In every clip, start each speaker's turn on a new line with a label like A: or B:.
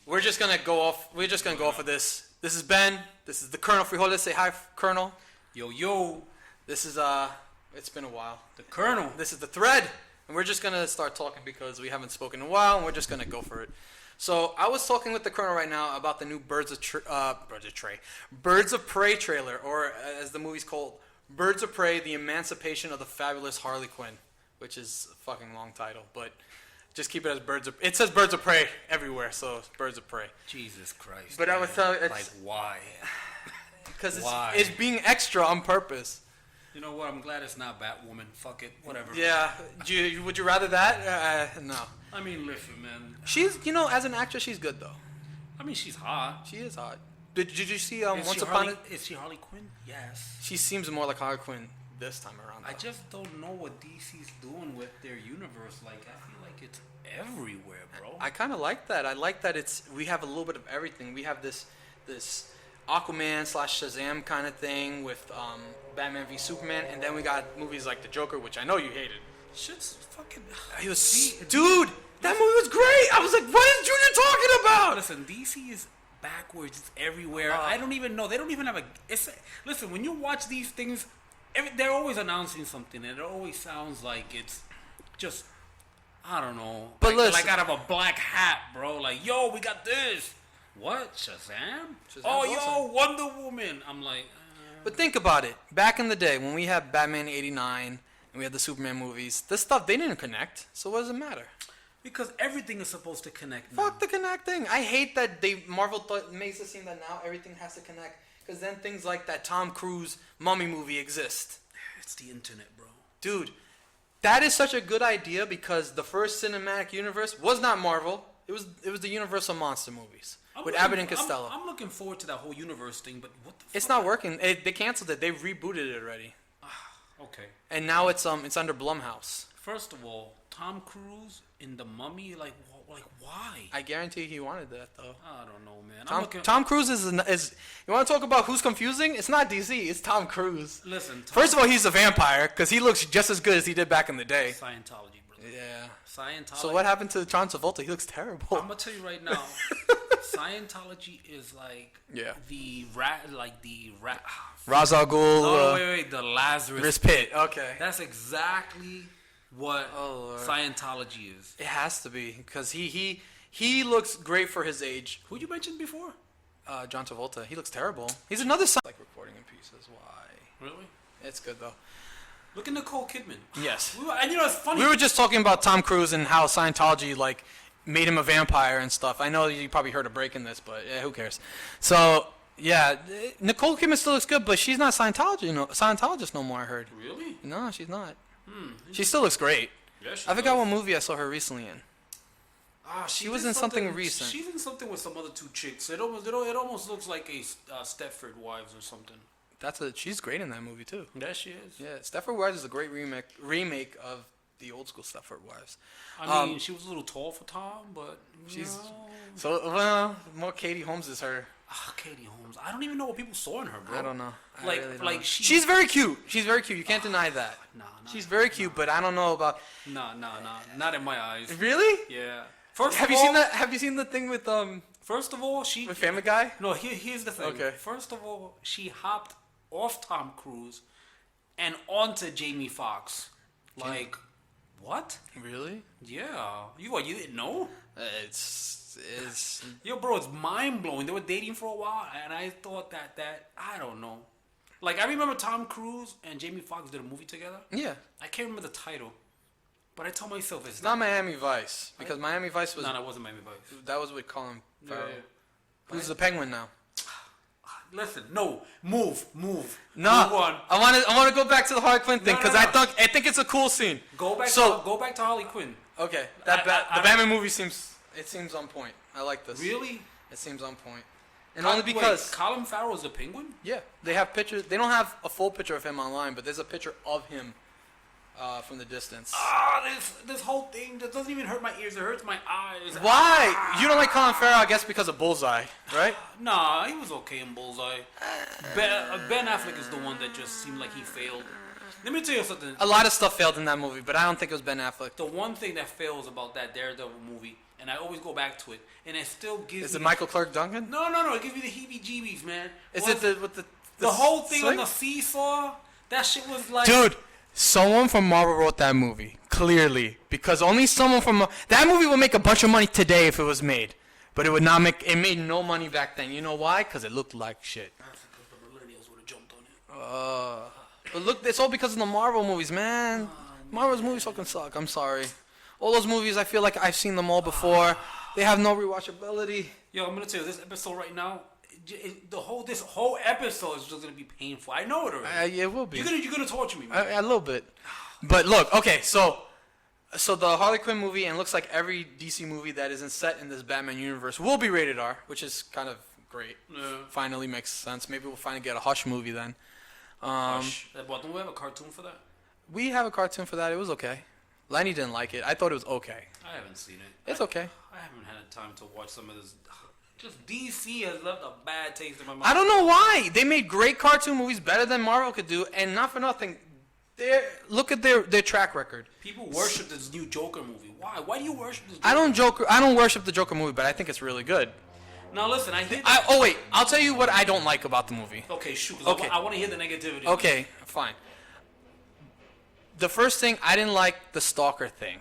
A: we're just gonna go off. We're just gonna go off of this. This is Ben. This is the Colonel Frijoles. Say hi, Colonel.
B: Yo, yo.
A: This is It's been a while.
B: The Colonel.
A: This is the Thread, and we're just gonna start talking because we haven't spoken in a while, and we're just gonna go for it. So I was talking with the Colonel right now about the new Birds of Prey trailer, or as the movie's called, Birds of Prey: The Emancipation of the Fabulous Harley Quinn, which is a fucking long title, but just keep it as Birds of. It says Birds of Prey everywhere, so it's Birds of Prey.
B: Jesus Christ.
A: But man. I would tell you,
B: like why?
A: Because it's being extra on purpose.
B: You know what? I'm glad it's not Batwoman. Fuck it. Whatever.
A: Yeah. Would you rather that? No.
B: I mean, listen, man.
A: She's, as an actress, she's good, though.
B: I mean, she's hot.
A: She is hot. Did you see Once Upon a...
B: Is she Harley Quinn? Yes.
A: She seems more like Harley Quinn this time around, though.
B: I just don't know what DC's doing with their universe. Like, I feel like it's everywhere, bro.
A: I kind of like that. I like that we have a little bit of everything. We have this Aquaman / Shazam kind of thing with Batman v Superman, and then we got movies like The Joker, which I know you hated.
B: Shit's fucking...
A: Dude, that movie was great! I was like, what is Junior talking about?
B: Listen, DC is backwards. It's everywhere. I don't even know. They don't even have a... Listen, when you watch these things, they're always announcing something, and it always sounds like it's just... I don't know.
A: But
B: like out of a black hat, bro. Like, yo, we got this. What? Shazam? Oh, yo, awesome. Wonder Woman. I'm like...
A: But think about it. Back in the day, when we had Batman 89, and we had the Superman movies, this stuff, they didn't connect. So what does it matter?
B: Because everything is supposed to connect
A: now. Fuck the connecting. I hate that Marvel makes it seem that now everything has to connect. Because then things like that Tom Cruise Mummy movie exist.
B: It's the internet, bro.
A: Dude, that is such a good idea because the first cinematic universe was not Marvel. It was the Universal Monster movies. With Abbott and Costello.
B: I'm looking forward to that whole universe thing, but what the fuck?
A: It's not working. They canceled it. They rebooted it already.
B: Okay.
A: And now it's under Blumhouse.
B: First of all, Tom Cruise in The Mummy, like why?
A: I guarantee he wanted that though.
B: I don't know, man.
A: Tom Cruise is. You want to talk about who's confusing? It's not DC. It's Tom Cruise.
B: Listen.
A: First of all, he's a vampire because he looks just as good as he did back in the day.
B: Scientology, brother.
A: Yeah.
B: Scientology.
A: So what happened to John Travolta? He looks terrible.
B: I'm gonna tell you right now. Scientology is like the rat.
A: Ra's al Ghul.
B: No, wait, the Lazarus
A: Pit. Okay.
B: That's exactly what Scientology is.
A: It has to be because he looks great for his age.
B: Who'd you mention before?
A: John Travolta. He looks terrible. He's another like recording in pieces. Why?
B: Really?
A: It's good though.
B: Look at Nicole Kidman.
A: Yes.
B: And it's funny.
A: We were just talking about Tom Cruise and how Scientology made him a vampire and stuff. I know you probably heard a break in this, but who cares? So yeah, Nicole Kidman still looks good, but she's not Scientologist no more. I heard.
B: Really?
A: No, she's not. She still looks great.
B: Yeah,
A: I forgot what movie I saw her recently in.
B: She
A: was in something recent.
B: She's in something with some other two chicks. It almost looks like a Stepford Wives or something.
A: She's great in that movie too.
B: Yeah, she is.
A: Yeah, Stepford Wives is a great remake of the old school Stepford Wives.
B: I mean, she was a little tall for Tom, but
A: more Katie Holmes is her.
B: Katie Holmes. I don't even know what people saw in her, bro.
A: I don't know.
B: She's
A: very cute. She's very cute. You can't deny that. She's very cute, but I don't know about.
B: No, not in my eyes.
A: Really?
B: Yeah.
A: Have you seen the thing with
B: First of all,
A: with Family Guy?
B: No, here's the thing.
A: Okay.
B: First of all, she hopped off Tom Cruise and onto Jamie Foxx. Like, what?
A: Really?
B: Yeah. You didn't know?
A: It's
B: Yo, bro, it's mind blowing. They were dating for a while, and I thought that I don't know. Like, I remember Tom Cruise and Jamie Foxx did a movie together.
A: Yeah.
B: I can't remember the title, but I told myself
A: it's not Miami Vice because Miami Vice was.
B: No, it wasn't Miami Vice.
A: That was with Colin Farrell.
B: Yeah.
A: Who's the Penguin now?
B: Listen, no, move.
A: No,
B: move on.
A: I want to go back to the Harley Quinn thing because I think it's a cool scene.
B: Go back to Harley Quinn.
A: Okay, the Batman movie seems on point. I like this.
B: Really?
A: It seems on point, and only because
B: Colin Farrell is a Penguin.
A: Yeah, they have pictures. They don't have a full picture of him online, but there's a picture of him from the distance.
B: This whole thing that doesn't even hurt my ears. It hurts my eyes.
A: Why? You don't like Colin Farrell? I guess because of Bullseye, right?
B: Nah, he was okay in Bullseye. Ben Affleck is the one that just seemed like he failed. Let me tell you something.
A: A lot of stuff failed in that movie, but I don't think it was Ben Affleck.
B: The one thing that fails about that Daredevil movie, and I always go back to it, and it still gives.
A: Is it Michael Clark Duncan?
B: No. It gives me the heebie-jeebies, man.
A: Is it the
B: whole thing
A: swing?
B: on the seesaw? That shit was like.
A: Dude, someone from Marvel wrote that movie clearly because only someone from that movie would make a bunch of money today if it was made, but it would not make. It made no money back then. You know why? Because it looked like shit.
B: That's because the millennials would have jumped on it.
A: But look, it's all because of the Marvel movies, man. Marvel's movies fucking suck. I'm sorry. All those movies, I feel like I've seen them all before. They have no rewatchability.
B: Yo, I'm gonna tell you this episode right now. This whole episode is just gonna be painful. I know it already.
A: Yeah, it will be.
B: You're gonna torture me, man.
A: A little bit. But look, okay, so the Harley Quinn movie, and looks like every DC movie that isn't set in this Batman universe will be rated R, which is kind of great.
B: Yeah.
A: Finally makes sense. Maybe we'll finally get a Hush movie then.
B: Hush. But don't we have a cartoon for that?
A: We have a cartoon for that. It was okay. Lenny didn't like it. I thought it was okay.
B: I haven't seen it.
A: It's okay.
B: I haven't had time to watch some of this. Just DC has left a bad taste in my mouth.
A: I don't know why. They made great cartoon movies better than Marvel could do, and not for nothing. Look at their track record.
B: People worship this new Joker movie. Why? Why do you worship this?
A: I don't worship the Joker movie, but I think it's really good.
B: Now listen, I hear.
A: Oh wait, I'll tell you what I don't like about the movie.
B: Okay, shoot.
A: Okay.
B: I want to hear the negativity.
A: Okay, fine. The first thing, I didn't like the stalker thing.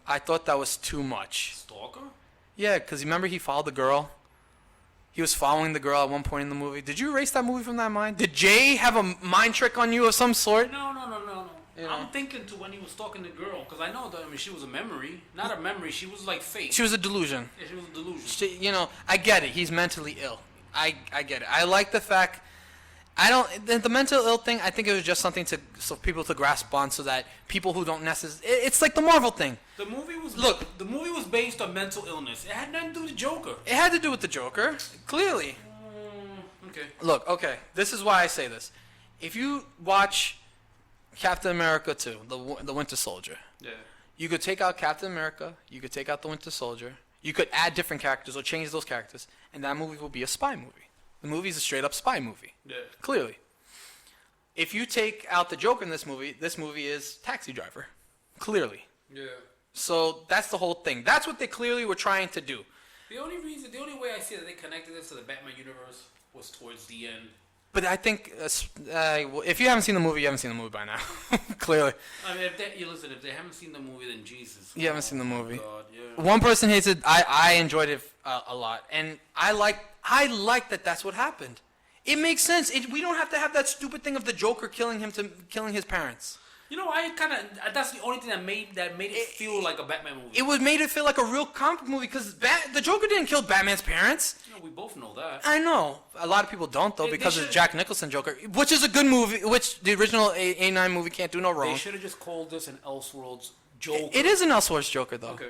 A: I thought that was too much.
B: Stalker?
A: Yeah, because remember he followed the girl? He was following the girl at one point in the movie. Did you erase that movie from that mind? Did Jay have a mind trick on you of some sort?
B: No.
A: You know?
B: I'm thinking to when he was stalking the girl, because I know that, I mean, she was a memory. Not a memory, she was like fake.
A: She was a delusion.
B: Yeah, she was a delusion.
A: You know, I get it. He's mentally ill. I get it. I like the fact. I don't. The mental ill thing. I think it was just something so people to grasp on, so that people who don't necessarily. It's like the Marvel thing.
B: The movie was
A: The
B: movie was based on mental illness. It had nothing to do with the Joker.
A: It had to do with the Joker, clearly.
B: Okay.
A: Look, okay. This is why I say this. If you watch Captain America 2, the Winter Soldier,
B: Yeah.
A: you could take out Captain America. You could take out the Winter Soldier. You could add different characters or change those characters, and that movie will be a spy movie. The movie is a straight-up spy movie.
B: Yeah.
A: Clearly. If you take out the Joker in this movie is Taxi Driver. Clearly.
B: Yeah.
A: So that's the whole thing. That's what they clearly were trying to do.
B: The only way I see that they connected this to the Batman universe was towards the end.
A: But I think if you haven't seen the movie, you haven't seen the movie by now. Clearly.
B: I mean, if they haven't seen the movie, then Jesus.
A: You haven't seen the movie.
B: God, yeah.
A: One person hates it. I enjoyed it a lot, and I like that. That's what happened. It makes sense. We don't have to have that stupid thing of the Joker killing his parents.
B: You know, that's the only thing that made it feel like a Batman movie.
A: It made it feel like a real comic book movie because the Joker didn't kill Batman's parents.
B: You know, we both know that.
A: I know. A lot of people don't though, because of Jack Nicholson Joker, which is a good movie. Which the original A9 movie can't do no wrong.
B: They should have just called this an Elseworlds Joker.
A: It is an Elseworlds Joker though.
B: Okay.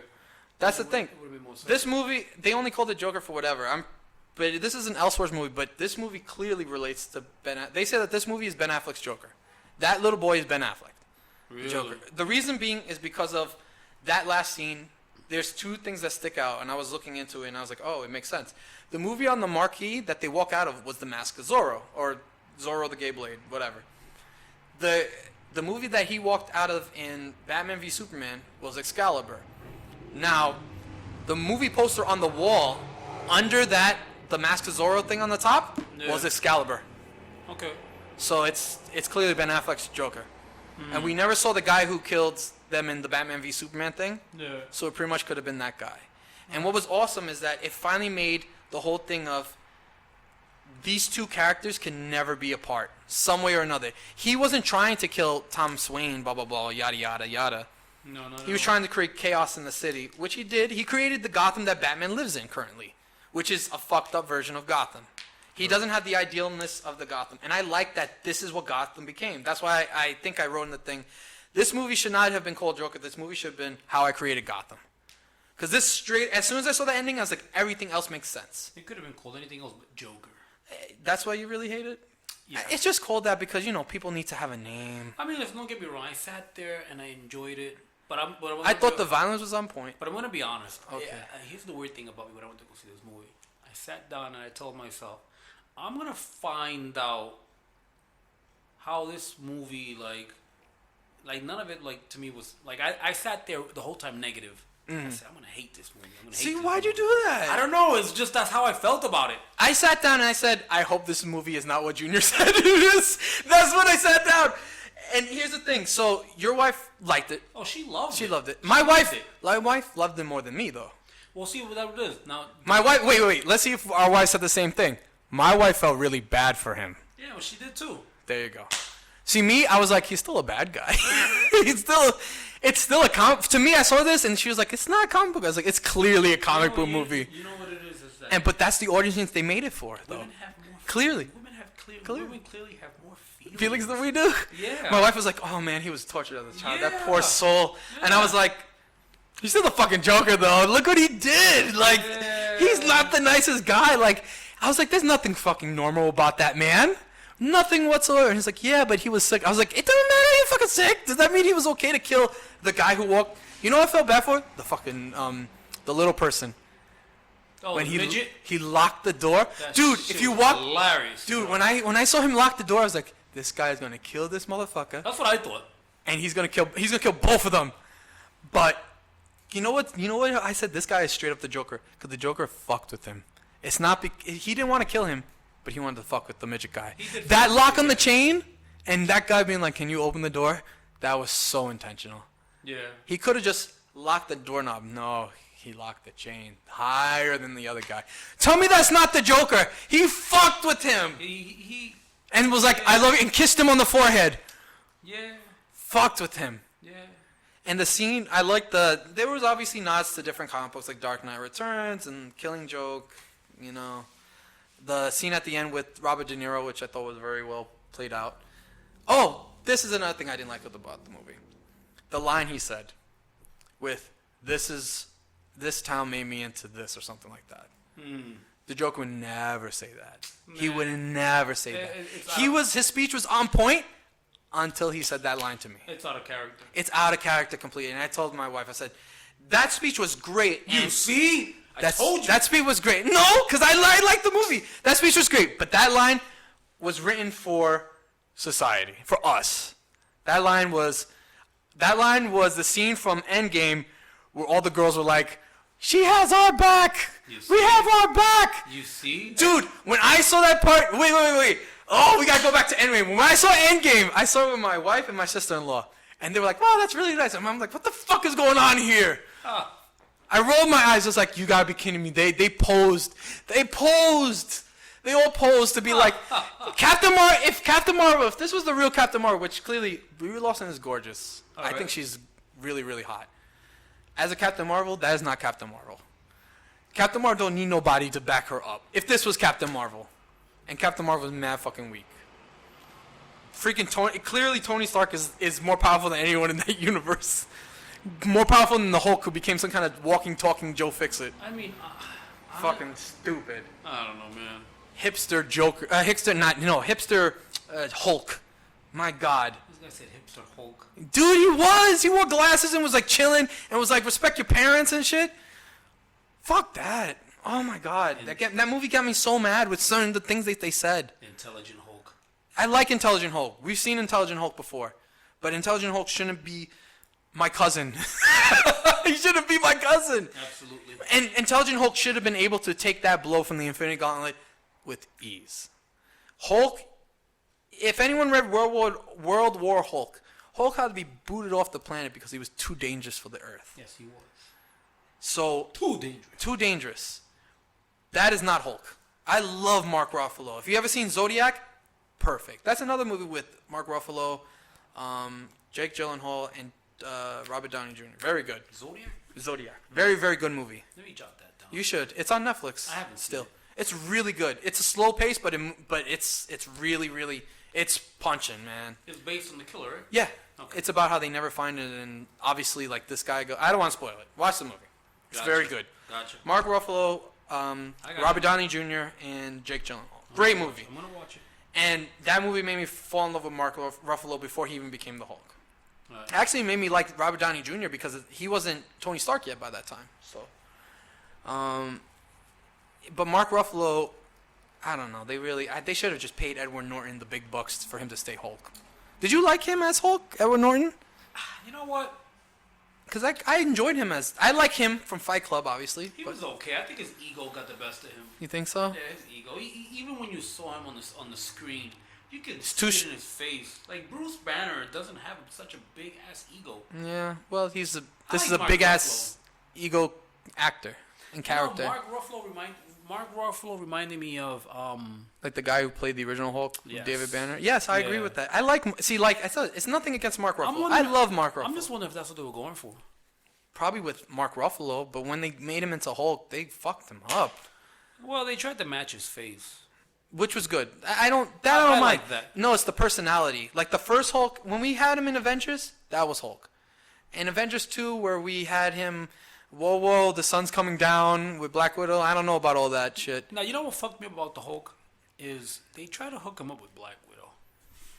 A: That's the thing.
B: More sense.
A: This movie, they only called it Joker for whatever. But this is an Elseworlds movie. But this movie clearly relates to Ben. They say that this movie is Ben Affleck's Joker. That little boy is Ben Affleck.
B: Really?
A: Joker. The reason being is because of that last scene. There's two things that stick out, and I was looking into it, and I was like, oh, it makes sense. The movie on the marquee that they walk out of was The Mask of Zorro, or Zorro the Gay Blade, whatever. The movie that he walked out of in Batman v Superman was Excalibur. Now, the movie poster on the wall, under that, the Mask of Zorro thing on the top, was Excalibur.
B: Okay.
A: So it's clearly Ben Affleck's Joker. And we never saw the guy who killed them in the Batman v Superman thing.
B: Yeah.
A: So it pretty much could have been that guy. And what was awesome is that it finally made the whole thing of these two characters can never be apart, some way or another. He wasn't trying to kill Tom Swain, blah, blah, blah, yada, yada, yada.
B: No.
A: He was trying to create chaos in the city, which he did. He created the Gotham that Batman lives in currently, which is a fucked up version of Gotham. He doesn't have the idealness of the Gotham. And I like that this is what Gotham became. That's why I think I wrote in the thing, this movie should not have been called Joker. This movie should have been How I Created Gotham. Because as soon as I saw the ending, I was like, everything else makes sense.
B: It could have been called anything else but Joker.
A: That's why you really hate it?
B: Yeah.
A: It's just called that because, people need to have a name.
B: I mean, don't get me wrong. I sat there and I enjoyed it.
A: I thought the violence was on point.
B: But I'm going to be honest.
A: Okay.
B: Here's the weird thing about me when I went to go see this movie. I sat down and I told myself, I'm going to find out how this movie, like none of it, to me was, I sat there the whole time negative. I said, I'm gonna hate this movie. I'm gonna
A: See,
B: hate this
A: why'd you
B: movie.
A: do that?
B: I don't know. It's just that's how I felt about it.
A: I sat down and I said, I hope this movie is not what Junior said it is. That's when I sat down. And here's the thing. So your wife liked it.
B: Oh, she loved it.
A: She loved it.
B: She
A: My
B: loved
A: wife loved it more than me, though.
B: Well, see what that is now.
A: My wife. Wait. Let's see if our wife said the same thing. My wife felt really bad for him.
B: Yeah, well, she did too.
A: There you go. See, me, I was like, he's still a bad guy. It's still a comic. To me, I saw this and she was like, it's not a comic book. I was like, it's clearly a comic book movie.
B: You know what it is that
A: But that's the audience they made it for, though.
B: women have more.
A: Clearly.
B: Women clearly have more feelings.
A: Feelings than we do.
B: Yeah.
A: My wife was like, "Oh man, he was tortured as a child. That
B: Yeah.
A: poor soul." And I was like, "He's still the fucking Joker, though. Look what he did. Like, he's not the nicest guy. Like, I was like, there's nothing fucking normal about that man. Nothing whatsoever." And he's like, "Yeah, but he was sick." I was like, "It doesn't matter. He's fucking sick. Does that mean he was okay to kill the guy who walked?" You know what I felt bad for? The fucking the little person.
B: Oh,
A: When
B: the
A: he
B: midget?
A: he locked the door,
B: That
A: dude.
B: shit
A: If you
B: was
A: walk,
B: hilarious.
A: dude, when I saw him lock the door, I was like, this guy is gonna kill this motherfucker,
B: That's what I thought.
A: and he's gonna kill both of them. But you know what? I said this guy is straight up the Joker because the Joker fucked with him. It's not he didn't want to kill him, but he wanted to fuck with the midget guy. That lock on the chain and that guy being like, "Can you open the door?" That was so intentional.
B: Yeah.
A: He could have just locked the doorknob. No, he locked the chain higher than the other guy. Tell me that's not the Joker. He fucked with him
B: He
A: and was like, "I love you," and kissed him on the forehead.
B: yeah.
A: Fucked with him.
B: Yeah.
A: And the scene, there was obviously nods to different comic books like Dark Knight Returns and Killing Joke, you know. The scene at the end with Robert De Niro, which I thought was very well played out. Oh, this is another thing I didn't like about the movie. The line he said with, this town made me into this, or something like that. The Joker would never say that. He would never say that. His speech was on point until he said that line to me.
B: It's out of character.
A: It's out of character completely. And I told my wife, I said, that speech was great.
B: You see? I told you.
A: That speech was great. No, because I like the movie. That speech was great. But that line was written for society, for us. That line was the scene from Endgame where all the girls were like, "She has our back. We have our back."
B: You see?
A: Dude, when I saw that part, wait. Oh, we gotta go back to Endgame. When I saw Endgame, I saw it with my wife and my sister-in-law, and they were like, "Wow, that's really nice." And I'm like, "What the fuck is going on here?" I rolled my eyes. I was like, "You gotta be kidding me!" They posed. They all posed to be like Captain Marvel. If this was the real Captain Marvel, which clearly Brie Larson is gorgeous. I think she's really, really hot. As a Captain Marvel, that is not Captain Marvel. Captain Marvel don't need nobody to back her up. If this was Captain Marvel, and Captain Marvel is mad fucking weak. Freaking Tony Stark is more powerful than anyone in that universe. More powerful than the Hulk, who became some kind of walking, talking Joe Fix-It.
B: I mean,
A: Fucking stupid.
B: I don't know, man.
A: Hipster Joker. Hipster Hulk. My God.
B: This guy said hipster Hulk.
A: Dude, he was. He wore glasses and was like chilling and was like, respect your parents and shit. Fuck that. Oh my God. That movie got me so mad with some of the things that they said.
B: Intelligent Hulk.
A: I like Intelligent Hulk. We've seen Intelligent Hulk before. But Intelligent Hulk shouldn't be my cousin. He shouldn't be my cousin.
B: Absolutely.
A: And Intelligent Hulk should have been able to take that blow from the Infinity Gauntlet with ease. Hulk, if anyone read World War Hulk, Hulk had to be booted off the planet because he was too dangerous for the Earth.
B: Yes, he was.
A: So
B: Too dangerous.
A: Too dangerous. That is not Hulk. I love Mark Ruffalo. If you ever seen Zodiac, perfect. That's another movie with Mark Ruffalo, Jake Gyllenhaal, and Robert Downey Jr. Very good. Zodiac. Very, very good movie.
B: Let me jot that down.
A: You should. It's on Netflix.
B: I haven't
A: still.
B: seen it.
A: It's really good. It's a slow pace, but it's really, really, it's punching, man.
B: It's based on The Killer, right?
A: Yeah.
B: Okay.
A: It's about how they never find it, and obviously, like, this guy I don't want to spoil it. Watch the movie. It's
B: Gotcha.
A: very good.
B: Gotcha.
A: Mark Ruffalo, Robert Downey Jr., and Jake Gyllenhaal. Great movie.
B: I'm gonna watch it.
A: And that movie made me fall in love with Mark Ruffalo before he even became the Hulk.
B: Right.
A: Actually, it made me like Robert Downey Jr. because he wasn't Tony Stark yet by that time. So, but Mark Ruffalo, I don't know. They should have just paid Edward Norton the big bucks for him to stay Hulk. Did you like him as Hulk, Edward Norton?
B: You know what?
A: because I enjoyed him I like him from Fight Club, obviously.
B: He was okay. I think his ego got the best of him.
A: You think so?
B: Yeah, his ego. Even when you saw him on the screen, you could
A: It's
B: see it in his face. Like Bruce Banner doesn't have such a big ass ego.
A: Yeah. Well, this
B: like
A: is a
B: Mark
A: big ass ego actor and character.
B: You know, Mark Ruffalo reminded me of
A: Like the guy who played the original Hulk,
B: Yes.
A: David Banner. Yes, I agree
B: Yeah.
A: with that. Like I said, it's nothing against Mark Ruffalo. I love Mark Ruffalo.
B: I'm just wondering if that's what they were going for.
A: Probably with Mark Ruffalo, but when they made him into Hulk, they fucked him up,
B: Well, they tried to match his face.
A: which was good. I don't mind.
B: like that.
A: No, it's the personality. Like the first Hulk, when we had him in Avengers, that was Hulk. In Avengers 2, where we had him, whoa, the sun's coming down with Black Widow. I don't know about all that shit.
B: Now, you know what fucked me up about the Hulk? Is they try to hook him up with Black Widow.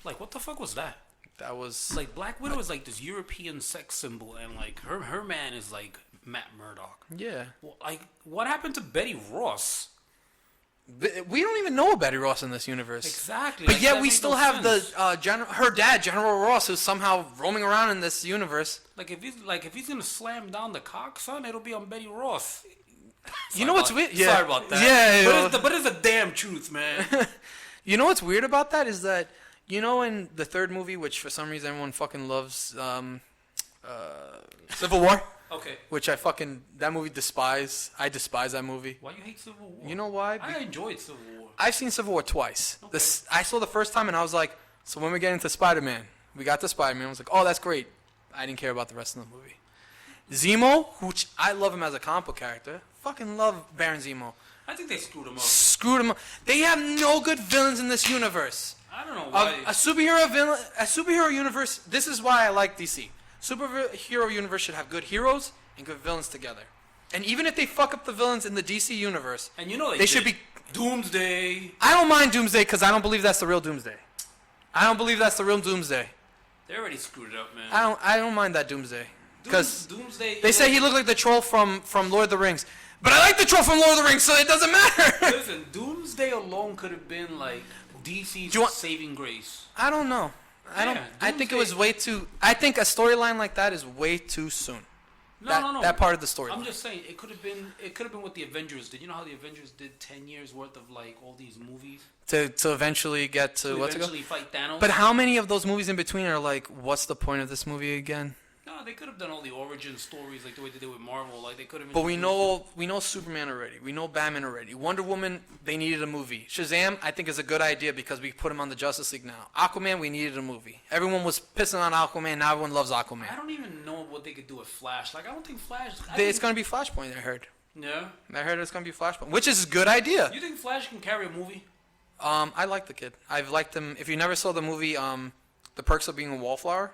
B: Like, what the fuck was that?
A: That was
B: Like, Black Widow is like this European sex symbol, and like her man is like Matt Murdock.
A: yeah.
B: Well, like, what happened to Betty Ross?
A: We don't even know Betty Ross in this universe.
B: Exactly.
A: But
B: like,
A: yet
B: that
A: we
B: made
A: still
B: no
A: have
B: sense.
A: the her dad, General Ross, who's somehow roaming around in this universe.
B: Like, if he's gonna slam down the cock, son, it'll be on Betty Ross.
A: You know what's weird? Yeah.
B: Sorry about that.
A: Yeah.
B: But it's the damn truth, man.
A: You know what's weird about that is that, you know, in the third movie, which for some reason everyone fucking loves, Civil War,
B: Okay.
A: which that movie despise. I despise that movie.
B: Why you hate Civil War?
A: You know why?
B: I enjoyed Civil War.
A: I've seen Civil War twice.
B: Okay.
A: I saw the first time and I was like, so when we get into Spider-Man, we got to Spider-Man. I was like, oh, that's great. I didn't care about the rest of the movie. Zemo, which I love him as a comic book character. Fucking love Baron Zemo.
B: I think they screwed him up.
A: Screwed him up. They have no good villains in this universe.
B: I don't know why.
A: A superhero universe. This is why I like DC. Superhero universe should have good heroes and good villains together. And even if they fuck up the villains in the DC universe,
B: And you know
A: they should be.
B: Doomsday.
A: I don't mind Doomsday because I don't believe that's the real Doomsday. I don't believe that's the real Doomsday.
B: They already screwed it up, man.
A: I don't mind that Doomsday because
B: Doomsday.
A: they say he looked like the troll from Lord of the Rings. But I like the troll from Lord of the Rings, so it doesn't matter.
B: Listen, Doomsday alone could have been like DC's
A: Do you want-
B: saving grace.
A: I don't know. I think it was
B: Doomsday-
A: way too. I think a storyline like that is way too soon.
B: No.
A: That part of the story.
B: I'm just saying it could have been. It could have been what the Avengers did. You know how the Avengers did 10 years worth of like all these movies
A: to eventually get to what's it
B: eventually fight Thanos.
A: But how many of those movies in between are like, what's the point of this movie again?
B: No, they could have done all the origin stories like the way they did with Marvel. Like they could have.
A: But we know Superman already. We know Batman already. Wonder Woman, they needed a movie. Shazam, I think is a good idea because we put him on the Justice League now. Aquaman, we needed a movie. Everyone was pissing on Aquaman. Now everyone loves Aquaman.
B: I don't even know what they could do with Flash. Like I don't think Flash.
A: It's gonna be Flashpoint. I heard.
B: Yeah.
A: I heard it's gonna be Flashpoint, which is a good idea.
B: You think Flash can carry a movie?
A: I like the kid. I've liked him. If you never saw the movie, The Perks of Being a Wallflower,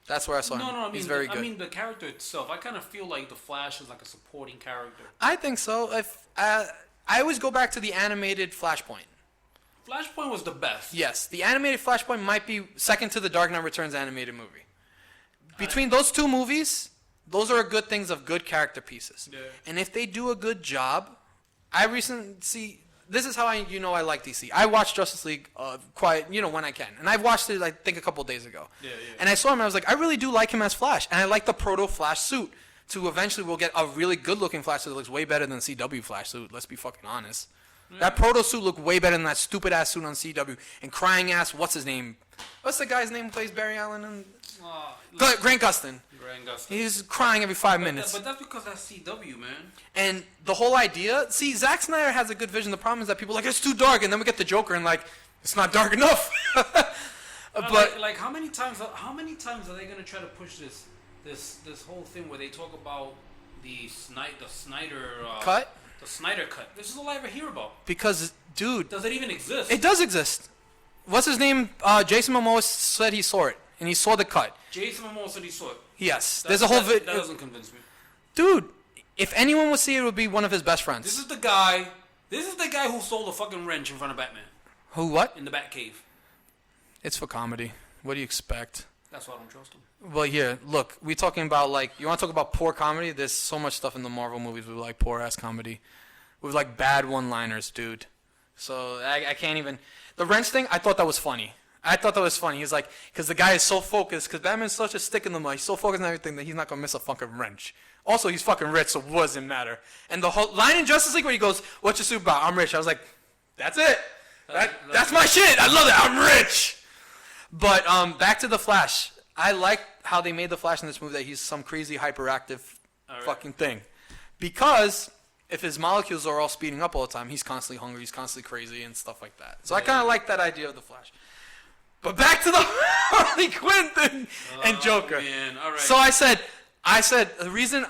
A: that's where I saw him.
B: No, I mean,
A: He's very good.
B: I mean the character itself. I kind of feel like the Flash is like a supporting character.
A: I think so. I always go back to the animated Flashpoint.
B: Flashpoint was the best.
A: Yes, the animated Flashpoint might be second to the Dark Knight Returns animated movie. Between those two movies, those are good things of good character pieces.
B: Yeah.
A: And if they do a good job, this is how I like DC. I watch Justice League when I can. And I've watched it I think a couple days ago.
B: Yeah.
A: And I saw him and I was like, I really do like him as Flash. And I like the proto Flash suit. To eventually we'll get a really good looking Flash suit that looks way better than the CW Flash suit, let's be fucking honest. Yeah. That proto suit looked way better than that stupid ass suit on CW. And crying ass, what's his name? What's the guy's name who plays Barry Allen? Grant Gustin. He's crying every 5 minutes.
B: But that's because that's CW, man.
A: And the whole idea, Zack Snyder has a good vision. The problem is that people are like, it's too dark. And then we get the Joker and like, it's not dark enough. But
B: like how many times are they gonna try to push this whole thing where they talk about the Snyder
A: cut?
B: The Snyder cut. This is all I ever hear about.
A: Because, dude,
B: does it even exist?
A: It does exist. What's his name? Jason Momoa said he saw it, and he saw the cut.
B: Jason Momoa said he saw it.
A: Yes, there's a whole
B: That doesn't convince me.
A: Dude, if anyone would see it, it would be one of his best friends.
B: This is the guy who sold a fucking wrench in front of Batman.
A: Who? What?
B: In the Batcave.
A: It's for comedy. What do you expect?
B: That's why I don't trust him.
A: Well, here, look, we talking about you want to talk about poor comedy? There's so much stuff in the Marvel movies with like poor ass comedy, with like bad one-liners, dude. So I can't even. The wrench thing, I thought that was funny. I thought that was funny. He's like, because the guy is so focused, because Batman's such a stick in the mud. He's so focused on everything that he's not going to miss a fucking wrench. Also, he's fucking rich, so it doesn't matter. And the whole line in Justice League where he goes, what's your suit about? I'm rich. I was like, that's it. That's my shit. I love it. I'm rich. But back to the Flash. I like how they made the Flash in this movie that he's some crazy hyperactive fucking thing. Because if his molecules are all speeding up all the time, he's constantly hungry, he's constantly crazy and stuff like that. So I kind of like that idea of the Flash. But back to the Harley Quinn thing and Joker.
B: Man. All right.
A: So I said the reason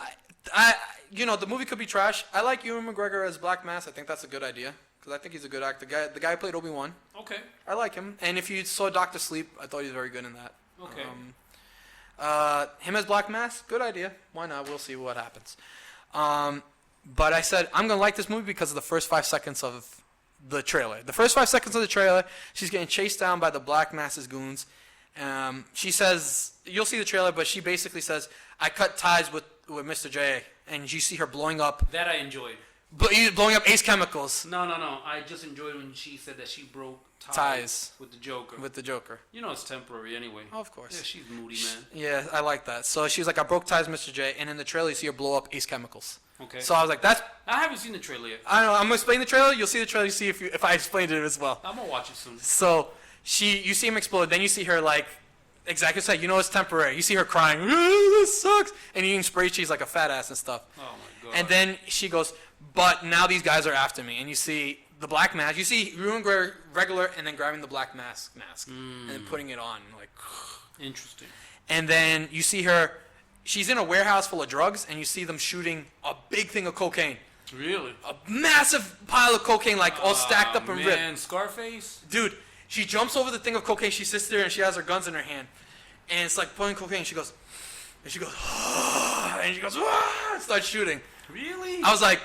A: the movie could be trash. I like Ewan McGregor as Black Mask. I think that's a good idea because I think he's a good actor. The guy who played Obi-Wan.
B: Okay.
A: I like him. And if you saw Doctor Sleep, I thought he was very good in that.
B: Okay.
A: Him as Black Mask, good idea. Why not? We'll see what happens. But I said I'm gonna like this movie because of the first 5 seconds of the trailer. The first 5 seconds of the trailer, she's getting chased down by the Black Mask's goons. She says, you'll see the trailer, but she basically says, I cut ties with Mr. J. And you see her blowing up.
B: That I enjoyed.
A: Blowing up Ace Chemicals.
B: No. I just enjoyed when she said that she broke
A: ties
B: with the Joker.
A: With the Joker.
B: You know it's temporary anyway.
A: Oh, of course.
B: Yeah, she's moody, man.
A: Yeah, I like that. So she's like, I broke ties with Mr. J. And in the trailer, you see her blow up Ace Chemicals.
B: Okay.
A: So I was like, that's...
B: I haven't seen the trailer yet.
A: I don't know. I'm going to explain the trailer. You'll see the trailer. You see if I explained it as well.
B: I'm going to watch it soon.
A: So you see him explode. Then you see her like... Exactly said. You know it's temporary. You see her crying. This sucks. And eating spray cheese like a fat ass and stuff.
B: Oh my god.
A: And then she goes, but now these guys are after me. And you see the Black Mask. You see Ewan regular and then grabbing the Black Mask and then putting it on. Like,
B: interesting.
A: And then you see her. She's in a warehouse full of drugs, and you see them shooting a big thing of cocaine.
B: Really?
A: A massive pile of cocaine, like all stacked up and ripped.
B: Man, Scarface?
A: Dude, she jumps over the thing of cocaine. She sits there and she has her guns in her hand. And it's like pulling cocaine. She goes, and she goes, and and starts shooting.
B: Really?
A: I was like,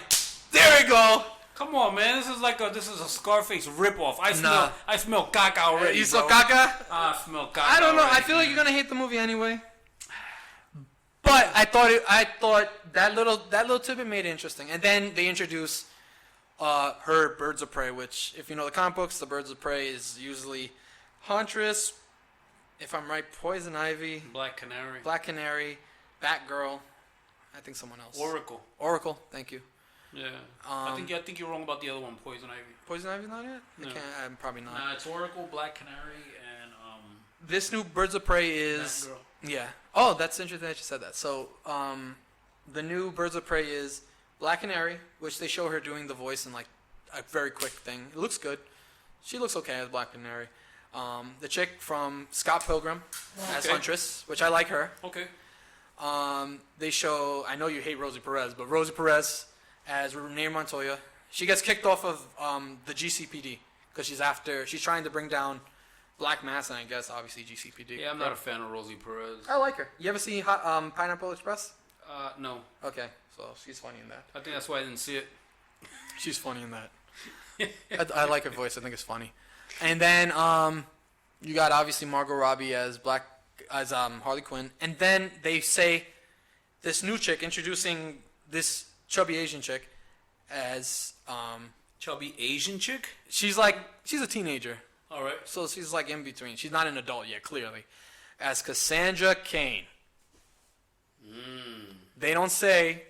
A: there we go.
B: Come on, man. This is a Scarface ripoff. I smell caca already.
A: You saw caca?
B: I smell caca.
A: I don't know.
B: Already,
A: I feel like you're gonna hate the movie anyway. But I thought that little tidbit made it interesting. And then they introduce her Birds of Prey, which, if you know the comic books, the Birds of Prey is usually Huntress, if I'm right, Poison Ivy,
B: Black
A: Canary, Batgirl, I think someone else.
B: Oracle.
A: Thank you.
B: Yeah. I think you're wrong about the other one, Poison Ivy.
A: Poison Ivy's not it?
B: No.
A: I'm probably not.
B: Nah, it's Oracle, Black Canary, and
A: this new Birds of Prey is
B: Batgirl.
A: Yeah. Oh, that's interesting that you said that. So, the new Birds of Prey is Black Canary, which they show her doing the voice in like a very quick thing. It looks good. She looks okay as Black Canary. The chick from Scott Pilgrim as Huntress, which I like her.
B: Okay.
A: They show, I know you hate Rosie Perez, but Rosie Perez as Renee Montoya. She gets kicked off of the GCPD because she's trying to bring down Black Mass, and I guess obviously GCPD.
B: Yeah, I'm not a fan of Rosie Perez.
A: I like her. You ever see Pineapple Express?
B: No.
A: Okay, so she's funny in that.
B: I think that's why I didn't see it.
A: She's funny in that. I like her voice. I think it's funny. And then you got obviously Margot Robbie as Harley Quinn, and then they say this new chick introducing this chubby Asian chick as
B: Chubby Asian chick?
A: She's a teenager.
B: All right.
A: So she's like in between. She's not an adult yet, clearly. As Cassandra Cain. They don't say.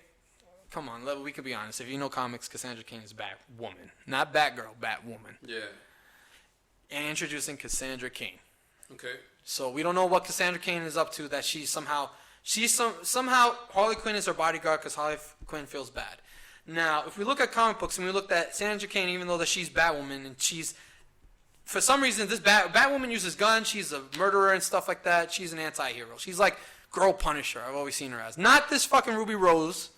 A: Come on, we could be honest. If you know comics, Cassandra Cain is Batwoman, not Batgirl, Batwoman.
B: Yeah.
A: And introducing Cassandra Cain.
B: Okay.
A: So we don't know what Cassandra Cain is up to. That somehow Harley Quinn is her bodyguard because Harley Quinn feels bad. Now, if we look at comic books and we look at Cassandra Cain, even though that she's Batwoman and she's for some reason this Batwoman uses guns, she's a murderer and stuff like that. She's an anti-hero. She's like Girl Punisher. I've always seen her as not this fucking Ruby Rose.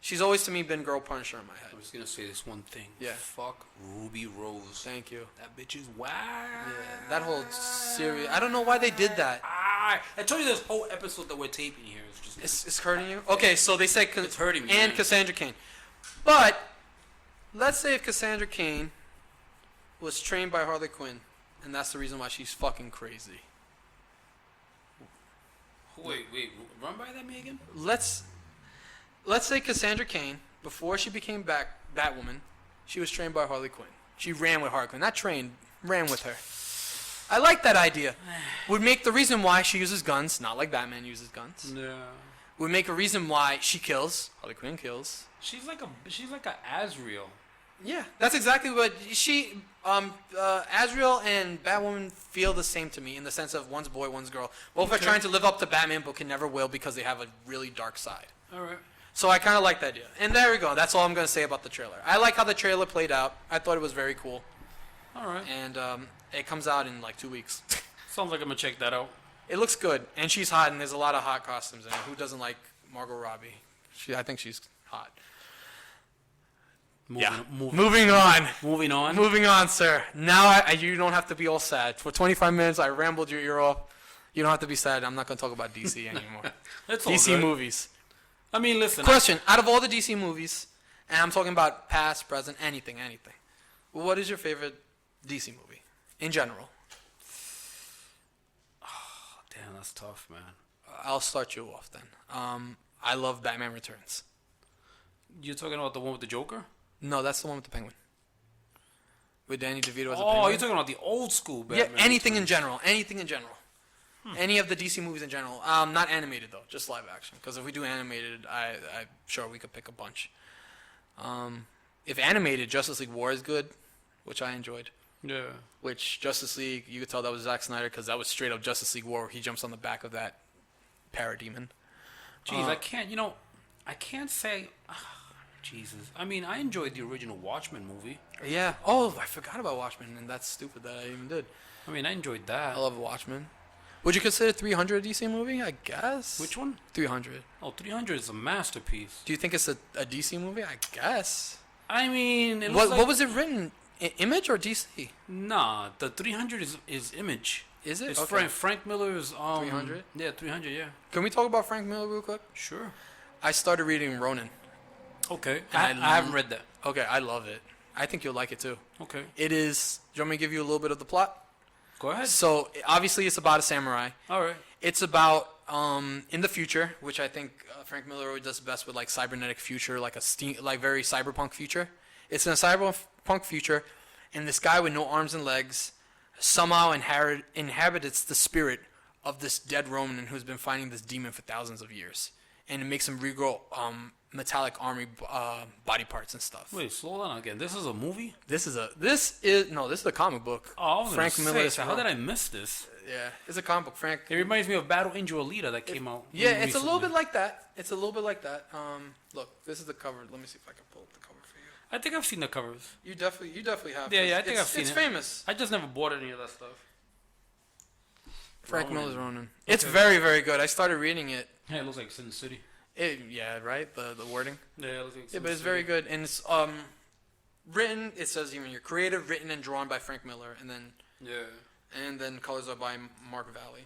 A: She's always to me been Girl Punisher in my head.
B: I was gonna say this one thing.
A: Yeah.
B: Fuck Ruby Rose.
A: Thank you.
B: That bitch is wild.
A: Yeah, that whole series. I don't know why they did that.
B: I told you this whole episode that we're taping here is just.
A: It's hurting you. Okay, so they say
B: it's hurting me.
A: And
B: man.
A: Cassandra Cain, but let's say if Cassandra Cain was trained by Harley Quinn, and that's the reason why she's fucking crazy.
B: Wait, run by that me again.
A: Let's say Cassandra Cain, before she became Batwoman, she was trained by Harley Quinn. She ran with Harley Quinn. Not trained, ran with her. I like that idea. Would make the reason why she uses guns, not like Batman uses guns.
B: Yeah.
A: Would make a reason why she kills. Harley Quinn kills.
B: She's like a Azrael.
A: Yeah, that's exactly what she. Azrael and Batwoman feel the same to me in the sense of one's boy, one's girl. Both are trying to live up to Batman, but can never will because they have a really dark side.
B: All right.
A: So I kind of like that idea. And there we go. That's all I'm going to say about the trailer. I like how the trailer played out. I thought it was very cool.
B: All right.
A: And it comes out in like 2 weeks.
B: Sounds like I'm gonna check that out.
A: It looks good, and she's hot, and there's a lot of hot costumes in it. Who doesn't like Margot Robbie? I think she's hot. Moving on. Moving on, sir. Now you don't have to be all sad. For 25 minutes, I rambled your ear off. You don't have to be sad. I'm not going to talk about DC anymore.
B: That's all
A: DC
B: good.
A: movies.
B: I mean, listen.
A: Question. Out of all the DC movies, and I'm talking about past, present, anything. What is your favorite DC movie in general?
B: Damn, that's tough, man.
A: I'll start you off then. I love Batman Returns.
B: You're talking about the one with the Joker?
A: No, that's the one with the Penguin. With Danny DeVito as a
B: Oh,
A: Penguin.
B: you're talking about the old school Batman.
A: Yeah, anything in general. Any of the DC movies in general. Not animated though, just live action. Because if we do animated, I'm sure we could pick a bunch. If animated, Justice League War is good, which I enjoyed.
B: Yeah.
A: Which Justice League, you could tell that was Zack Snyder because that was straight up Justice League War where he jumps on the back of that parademon.
B: Jeez, I can't say. Jesus. I mean, I enjoyed the original Watchmen movie.
A: Yeah. Oh, I forgot about Watchmen, and that's stupid that I even did.
B: I mean, I enjoyed that.
A: I love Watchmen. Would you consider 300 a DC movie? I guess.
B: Which one?
A: 300.
B: Oh, 300 is a masterpiece.
A: Do you think it's a DC movie? I guess.
B: I mean,
A: What was it written? Image or DC?
B: Nah, the 300 is Image.
A: Is it?
B: It's
A: Okay.
B: Frank Miller's
A: 300?
B: Yeah, 300, yeah.
A: Can we talk about Frank Miller real quick?
B: Sure.
A: I started reading Ronin.
B: Okay.
A: And
B: I haven't read that.
A: Okay, I love it. I think you'll like it too.
B: Okay.
A: It is. Do you want me to give you a little bit of the plot?
B: Go ahead.
A: So obviously it's about a samurai.
B: All right.
A: It's about in the future, which I think Frank Miller always does best with, like cybernetic future, like like very cyberpunk future. It's in a cyberpunk future, and this guy with no arms and legs somehow inhabits the spirit of this dead Roman who's been fighting this demon for thousands of years, and it makes him regrow metallic army body parts and stuff.
B: Wait, slow down again. This is a movie?
A: This is a comic book.
B: Oh, I was
A: Frank
B: gonna
A: Miller.
B: say, how did I miss this?
A: Yeah, it's a comic book. Frank.
B: It reminds me of Battle Angel Alita that came out.
A: Yeah, it's
B: recently.
A: a little bit like that. Look, this is the cover. Let me see if I can pull up the cover for you.
B: I think I've seen the covers.
A: You definitely have.
B: Yeah, I think I've seen
A: It's
B: it.
A: famous.
B: I just never bought any of that stuff.
A: Frank
B: Ronin.
A: Miller's Ronin. It's very, very good. I started reading it.
B: Hey, it looks like Sin City.
A: Yeah, right. The wording.
B: Yeah, it looks like Sin
A: Yeah, but it's
B: City.
A: very good, and it's written. It says even you're creative, written and drawn by Frank Miller, and then colors are by Mark Valley.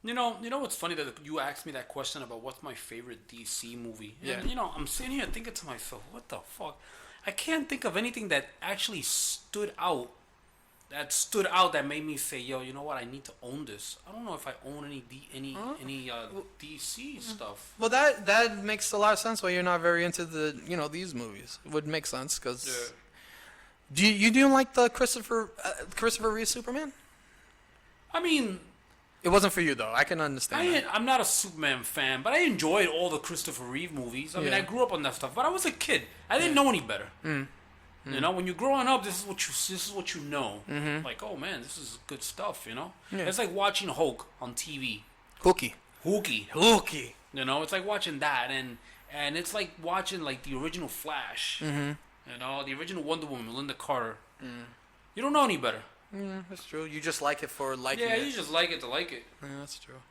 B: You know what's funny that you asked me that question about what's my favorite DC movie.
A: Yeah.
B: And, I'm sitting here thinking to myself, what the fuck? I can't think of anything that actually stood out. That made me say, yo, you know what? I need to own this. I don't know if I own any DC stuff.
A: Well, that makes a lot of sense. Why you're not very into these movies. It would make sense because. Do you like the Christopher Reeve Superman?
B: I mean,
A: it wasn't for you though. I can understand. that.
B: I'm not a Superman fan, but I enjoyed all the Christopher Reeve movies. I mean, I grew up on that stuff, but I was a kid. I didn't know any better. You know, when you're growing up, this is what you know. Like, oh man, this is good stuff. You know, it's like watching Hulk on TV.
A: Hooky.
B: You know, it's like watching that, and it's like watching like the original Flash. You know, the original Wonder Woman, Linda Carter. You don't know any better.
A: Yeah, that's true. You just like it for liking it.
B: Yeah, you just like it to like it.
A: Yeah, that's true.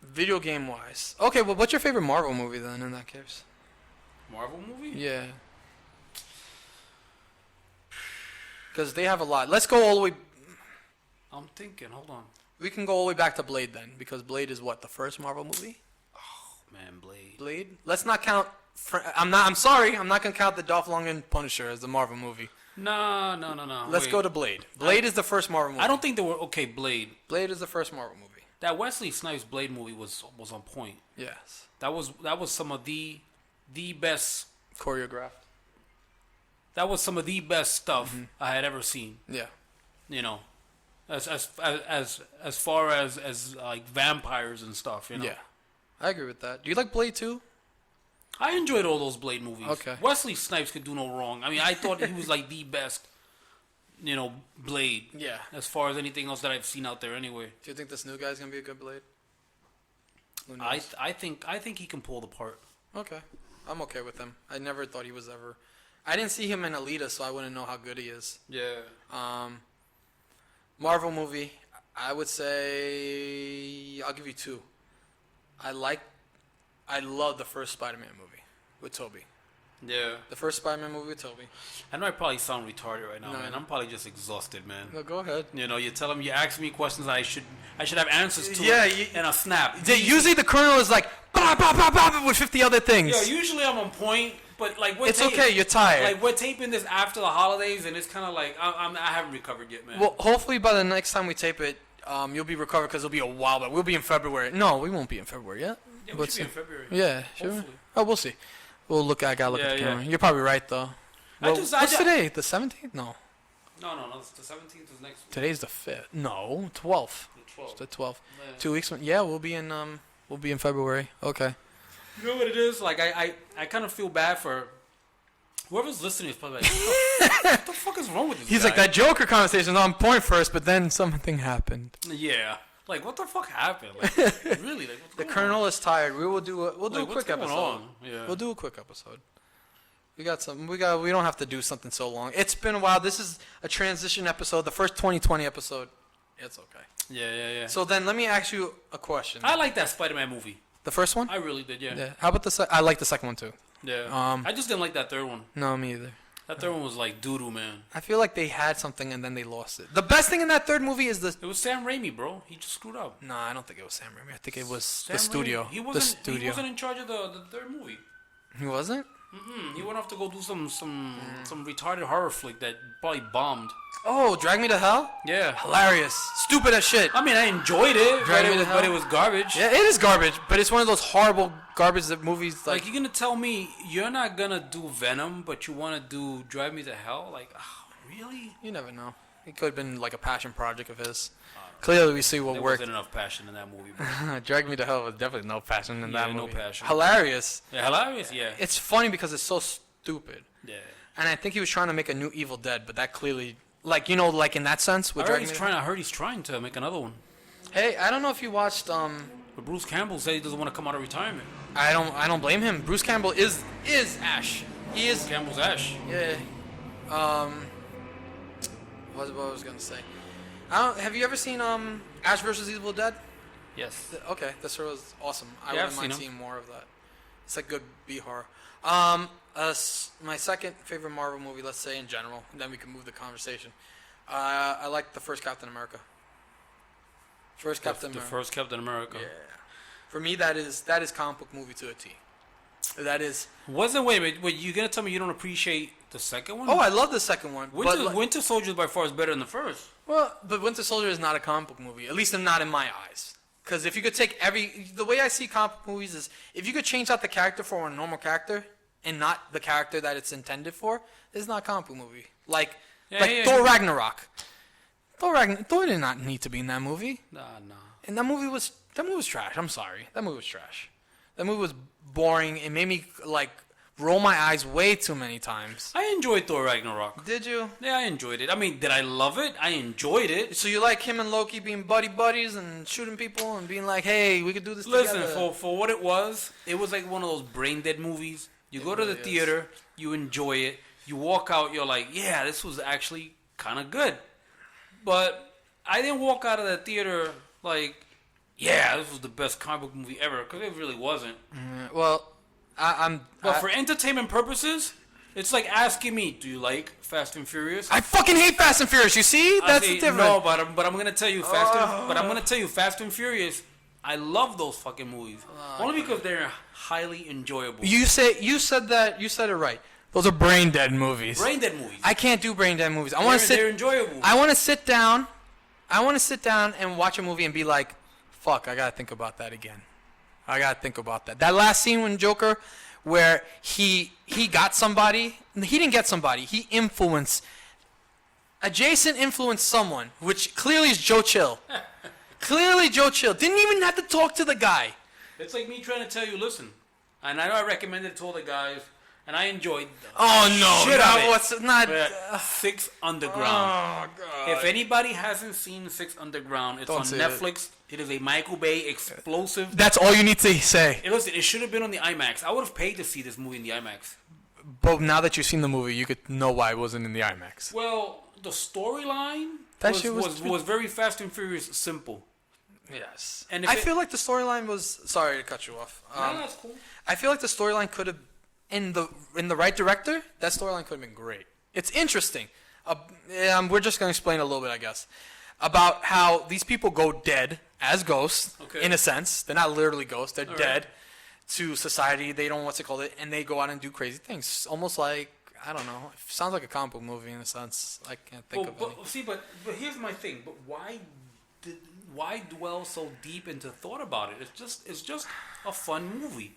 A: Video game wise. Okay, well, what's your favorite Marvel movie then in that case?
B: Marvel movie?
A: Yeah. Because they have a lot. Let's go all the way.
B: I'm thinking, hold on.
A: We can go all the way back to Blade then, because Blade is what, the first Marvel movie?
B: Man, Blade.
A: Blade? Let's not count. I'm sorry. I'm not gonna count the Dolph Lundgren Punisher as the Marvel movie.
B: No.
A: Let's go to Blade. Blade is the first Marvel movie.
B: I don't think they were okay. Blade.
A: Blade is the first Marvel movie.
B: That Wesley Snipes Blade movie was on point.
A: Yes.
B: That was some of the best.
A: Choreographed.
B: that was some of the best stuff I had ever seen.
A: Yeah.
B: You know, as far as like vampires and stuff. You know.
A: Yeah. I agree with that. Do you like Blade 2?
B: I enjoyed all those Blade movies.
A: Okay.
B: Wesley Snipes could do no wrong. I mean, I thought he was like the best, Blade.
A: Yeah.
B: As far as anything else that I've seen out there, anyway.
A: Do you think this new guy's gonna be a good Blade? Who knows?
B: I think he can pull the part.
A: Okay. I'm okay with him. I never thought he was ever. I didn't see him in Alita, so I wouldn't know how good he is.
B: Yeah.
A: Marvel movie, I would say I'll give you 2. I love the first Spider-Man movie with Tobey.
B: Yeah.
A: The first Spider-Man movie with Tobey.
B: I know I probably sound retarded right now,
A: No,
B: man.
A: no.
B: I'm probably just exhausted, man.
A: No, go ahead.
B: You ask me questions I should have answers to.
A: Yeah,
B: in a snap.
A: Usually the Colonel is like bah, bah, bah, bah, with 50 other things.
B: Yeah, usually I'm on point, but like
A: It's okay. You're tired.
B: Like we're taping this after the holidays, and it's kind of like I haven't recovered yet, man.
A: Well, hopefully by the next time we tape it, you'll be recovered because it'll be a while. But we'll be in February. No, we won't be in February yet.
B: Yeah, we should be in February.
A: Yeah, sure.
B: Hopefully.
A: Oh, we'll see. We'll look. I gotta look at the camera. You're probably right though. What's today? The 17th? No.
B: No. The 17th is next week.
A: Today's the 5th. No, 12th.
B: The 12th.
A: It's the 12th.
B: Yeah.
A: 2 weeks. Yeah, we'll be in February. Okay.
B: You know what it is? Like I kind of feel bad for whoever's listening. Is probably like, what the fuck is wrong with this
A: He's
B: guy?
A: like, that Joker conversation's on point first, but then something happened.
B: Yeah. Like, what the fuck happened? Like, really? Like, what's
A: The
B: going
A: Colonel
B: on?
A: is tired. We will do a
B: Like,
A: quick
B: what's going
A: episode.
B: on? Yeah.
A: We'll do a quick episode. We don't have to do something so long. It's been a while. This is a transition episode. The first 2020 episode. It's okay.
B: Yeah.
A: So then let me ask you a question.
B: I like that Spider-Man movie.
A: The first one?
B: I really did, yeah.
A: Yeah. How about I like the second one too.
B: Yeah. I just didn't like that third one.
A: No, me either.
B: That third one was like doo-doo, man.
A: I feel like they had something and then they lost it. The best thing in that third movie is the...
B: It was Sam Raimi, bro. He just screwed up.
A: No, I don't think it was Sam Raimi. I think it was
B: Sam
A: the studio.
B: Raimi,
A: The studio.
B: He wasn't in charge of the third movie.
A: He wasn't?
B: He went off to go do some retarded horror flick that probably bombed.
A: Oh, Drag Me to Hell?
B: Yeah.
A: Hilarious. Stupid as shit.
B: I mean, I enjoyed it,
A: Drag Me to
B: but it
A: Hell?
B: was garbage.
A: Yeah, it is garbage, but it's one of those horrible garbage that movies
B: Like, you're gonna tell me you're not gonna do Venom, but you wanna do Drive Me to Hell? Like, really?
A: You never know. It could have been like a passion project of his. Clearly, we see what
B: There
A: worked.
B: wasn't enough passion in that movie, bro.
A: Drag Me to Hell was definitely no passion in that
B: no
A: movie.
B: passion.
A: Hilarious.
B: Yeah, hilarious. Yeah.
A: It's funny because it's so stupid.
B: Yeah.
A: And I think he was trying to make a new Evil Dead, but that clearly, like in that sense, with
B: I
A: Drag Me to Hell.
B: heard he's trying to make another one.
A: Hey, I don't know if you watched.
B: But Bruce Campbell said he doesn't want to come out of retirement.
A: I don't blame him. Bruce Campbell is Ash. He is.
B: Campbell's Ash.
A: Yeah. What was I gonna say? Have you ever seen Ash vs. Evil Dead?
B: Yes.
A: Okay, this was awesome. I
B: Yeah,
A: wouldn't
B: I've
A: mind
B: seen
A: seeing more of that. It's like good B horror. My second favorite Marvel movie, let's say in general, and then we can move the conversation. I like the first Captain America. First Captain
B: The
A: America.
B: first Captain America.
A: Yeah. For me, that is comic book movie to a T. That is.
B: Wait a minute. Wait, you gonna tell me you don't appreciate the second one?
A: Oh, I love the second one.
B: Winter Soldier by far is better than the first.
A: Well, but Winter Soldier is not a comic book movie, at least not in my eyes. Because if you could take the way I see comic book movies is, if you could change out the character for a normal character and not the character that it's intended for, it's not a comic book movie. Like Thor Ragnarok. Thor did not need to be in that movie.
B: Nah.
A: And that movie was trash. I'm sorry. That movie was trash. That movie was boring. It made me like roll my eyes way too many times.
B: I enjoyed Thor Ragnarok.
A: Did you?
B: Yeah, I enjoyed it. I mean, did I love it? I enjoyed it.
A: So you like him and Loki being buddies and shooting people and being like, hey, we could do this
B: Listen,
A: together.
B: for what it was like one of those brain dead movies. You go to the theater, you enjoy it, you walk out, you're like, yeah, this was actually kind of good. But I didn't walk out of the theater like, yeah, this was the best comic book movie ever, because it really wasn't.
A: Well,
B: But for entertainment purposes, it's like asking me, do you like Fast and Furious?
A: I fucking hate Fast and Furious. You see, that's the difference.
B: No, but I'm gonna tell you Fast and Furious. I love those fucking movies only because they're highly enjoyable.
A: You said it right. Those are brain dead movies.
B: Brain dead movies.
A: I can't do brain dead movies.
B: They're enjoyable.
A: I want to sit down and watch a movie and be like, fuck, I gotta think about that again. I gotta think about that. That last scene when Joker, where he got somebody. He didn't get somebody. He influenced. Adjacent influenced someone, which clearly is Joe Chill. Clearly Joe Chill. Didn't even have to talk to the guy.
B: It's like me trying to tell you, listen, and I know I recommended it to all the guys, and I enjoyed
A: What's not...
B: Six Underground.
A: Oh, God.
B: If anybody hasn't seen Six Underground, it's on Netflix. It is a Michael Bay explosive.
A: That's all you need to say.
B: Listen, it should have been on the IMAX. I would have paid to see this movie in the IMAX.
A: But now that you've seen the movie, you could know why it wasn't in the IMAX.
B: Well, the storyline was very Fast and Furious simple.
A: Yes.
B: And
A: I feel like the storyline was... Sorry to cut you off.
B: No, that's cool.
A: I feel like the storyline could have... In the right director, that storyline could have been great. It's interesting. We're just going to explain a little bit, I guess, about how these people go dead as ghosts, in a sense. They're not literally ghosts. They're dead to society. They don't... What's it called? And they go out and do crazy things. Almost like... I don't know. It sounds like a comic book movie in a sense. I can't think of any.
B: See, but here's my thing. But why dwell so deep into thought about it? It's just a fun movie.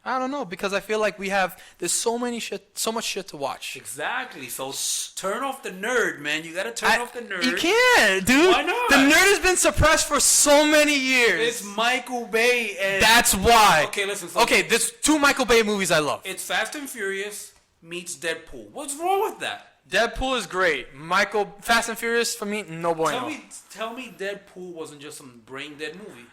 A: I don't know, because I feel like there's so much shit to watch.
B: Exactly. So turn off the nerd, man. You gotta turn off the nerd.
A: You can't, dude.
B: Why not?
A: The nerd has been suppressed for so many years.
B: It's Michael Bay, and
A: that's why.
B: Okay, listen.
A: There's two Michael Bay movies I love.
B: It's Fast and Furious meets Deadpool. What's wrong with that?
A: Deadpool is great. Fast and Furious for me, no bueno.
B: Tell me Deadpool wasn't just some brain dead movie.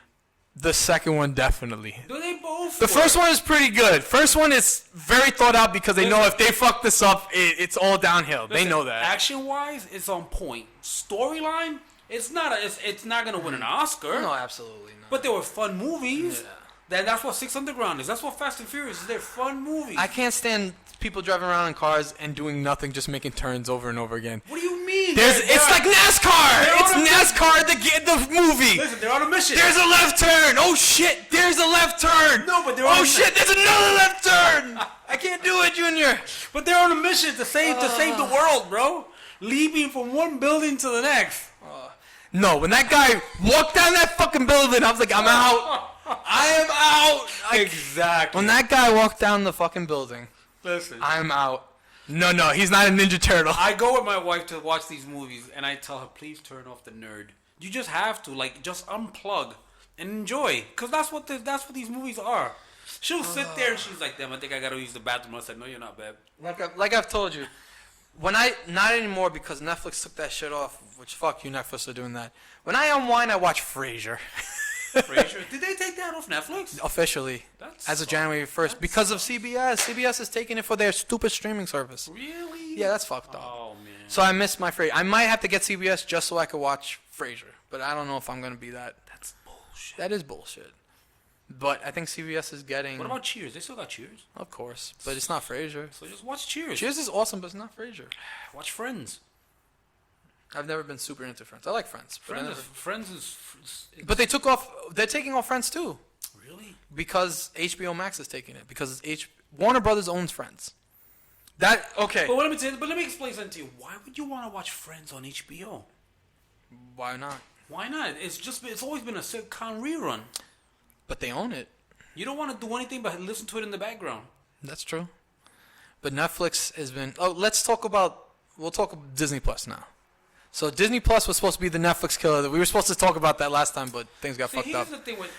A: The second one definitely.
B: Do they both?
A: The first one is pretty good. First one is very thought out because they know if they fuck this up, it's all downhill. They know that.
B: Action wise, it's on point. Storyline, it's not gonna win an Oscar.
A: No, absolutely not.
B: But they were fun movies. Yeah. That's what Six Underground is. That's what Fast and Furious is. They're fun movies.
A: I can't stand people driving around in cars and doing nothing, just making turns over and over again.
B: What do you mean?
A: It's like NASCAR. It's NASCAR, the movie.
B: Listen, they're on a mission.
A: There's a left turn. Oh shit, there's a left turn.
B: No, but they're on
A: shit, there's another left turn. I can't do it, Junior.
B: But they're on a mission to save the world, bro. Leaping from one building to the next.
A: No, when that guy walked down that fucking building, I was like, I'm out. I am out.
B: Exactly.
A: When that guy walked down the fucking building,
B: listen,
A: I'm out. No, he's not a Ninja Turtle.
B: I go with my wife to watch these movies, and I tell her, please turn off the nerd. You just have to, just unplug and enjoy, because that's what these movies are. She'll sit there and she's like, damn, I think I gotta use the bathroom. I said, no, you're not, babe.
A: Like I've told you, not anymore because Netflix took that shit off. Which fuck you, Netflix, for doing that. When I unwind, I watch Frasier.
B: Frasier? Did they take that off Netflix?
A: Officially. As of January 1st. Because of CBS. CBS is taking it for their stupid streaming service.
B: Really?
A: Yeah, that's fucked up.
B: Oh, man.
A: So I miss my Frasier. I might have to get CBS just so I could watch Frasier. But I don't know if I'm going to be that.
B: That's bullshit.
A: That is bullshit. But I think CBS is getting...
B: What about Cheers? They still got Cheers.
A: Of course. But it's not Frasier.
B: So just watch Cheers.
A: Cheers is awesome, but it's not Frasier.
B: Watch Friends.
A: I've never been super into Friends. I like Friends.
B: Friends is...
A: But they're taking off Friends too.
B: Really?
A: Because HBO Max is taking it. Because Warner Brothers owns Friends. Okay.
B: But let me explain something to you. Why would you want to watch Friends on HBO?
A: Why not?
B: Why not? It's always been a sitcom rerun.
A: But they own it.
B: You don't want to do anything but listen to it in the background.
A: That's true. But Netflix has been... We'll talk about Disney Plus now. So Disney Plus was supposed to be the Netflix killer. We were supposed to talk about that last time, but things got fucked up.
B: The thing with,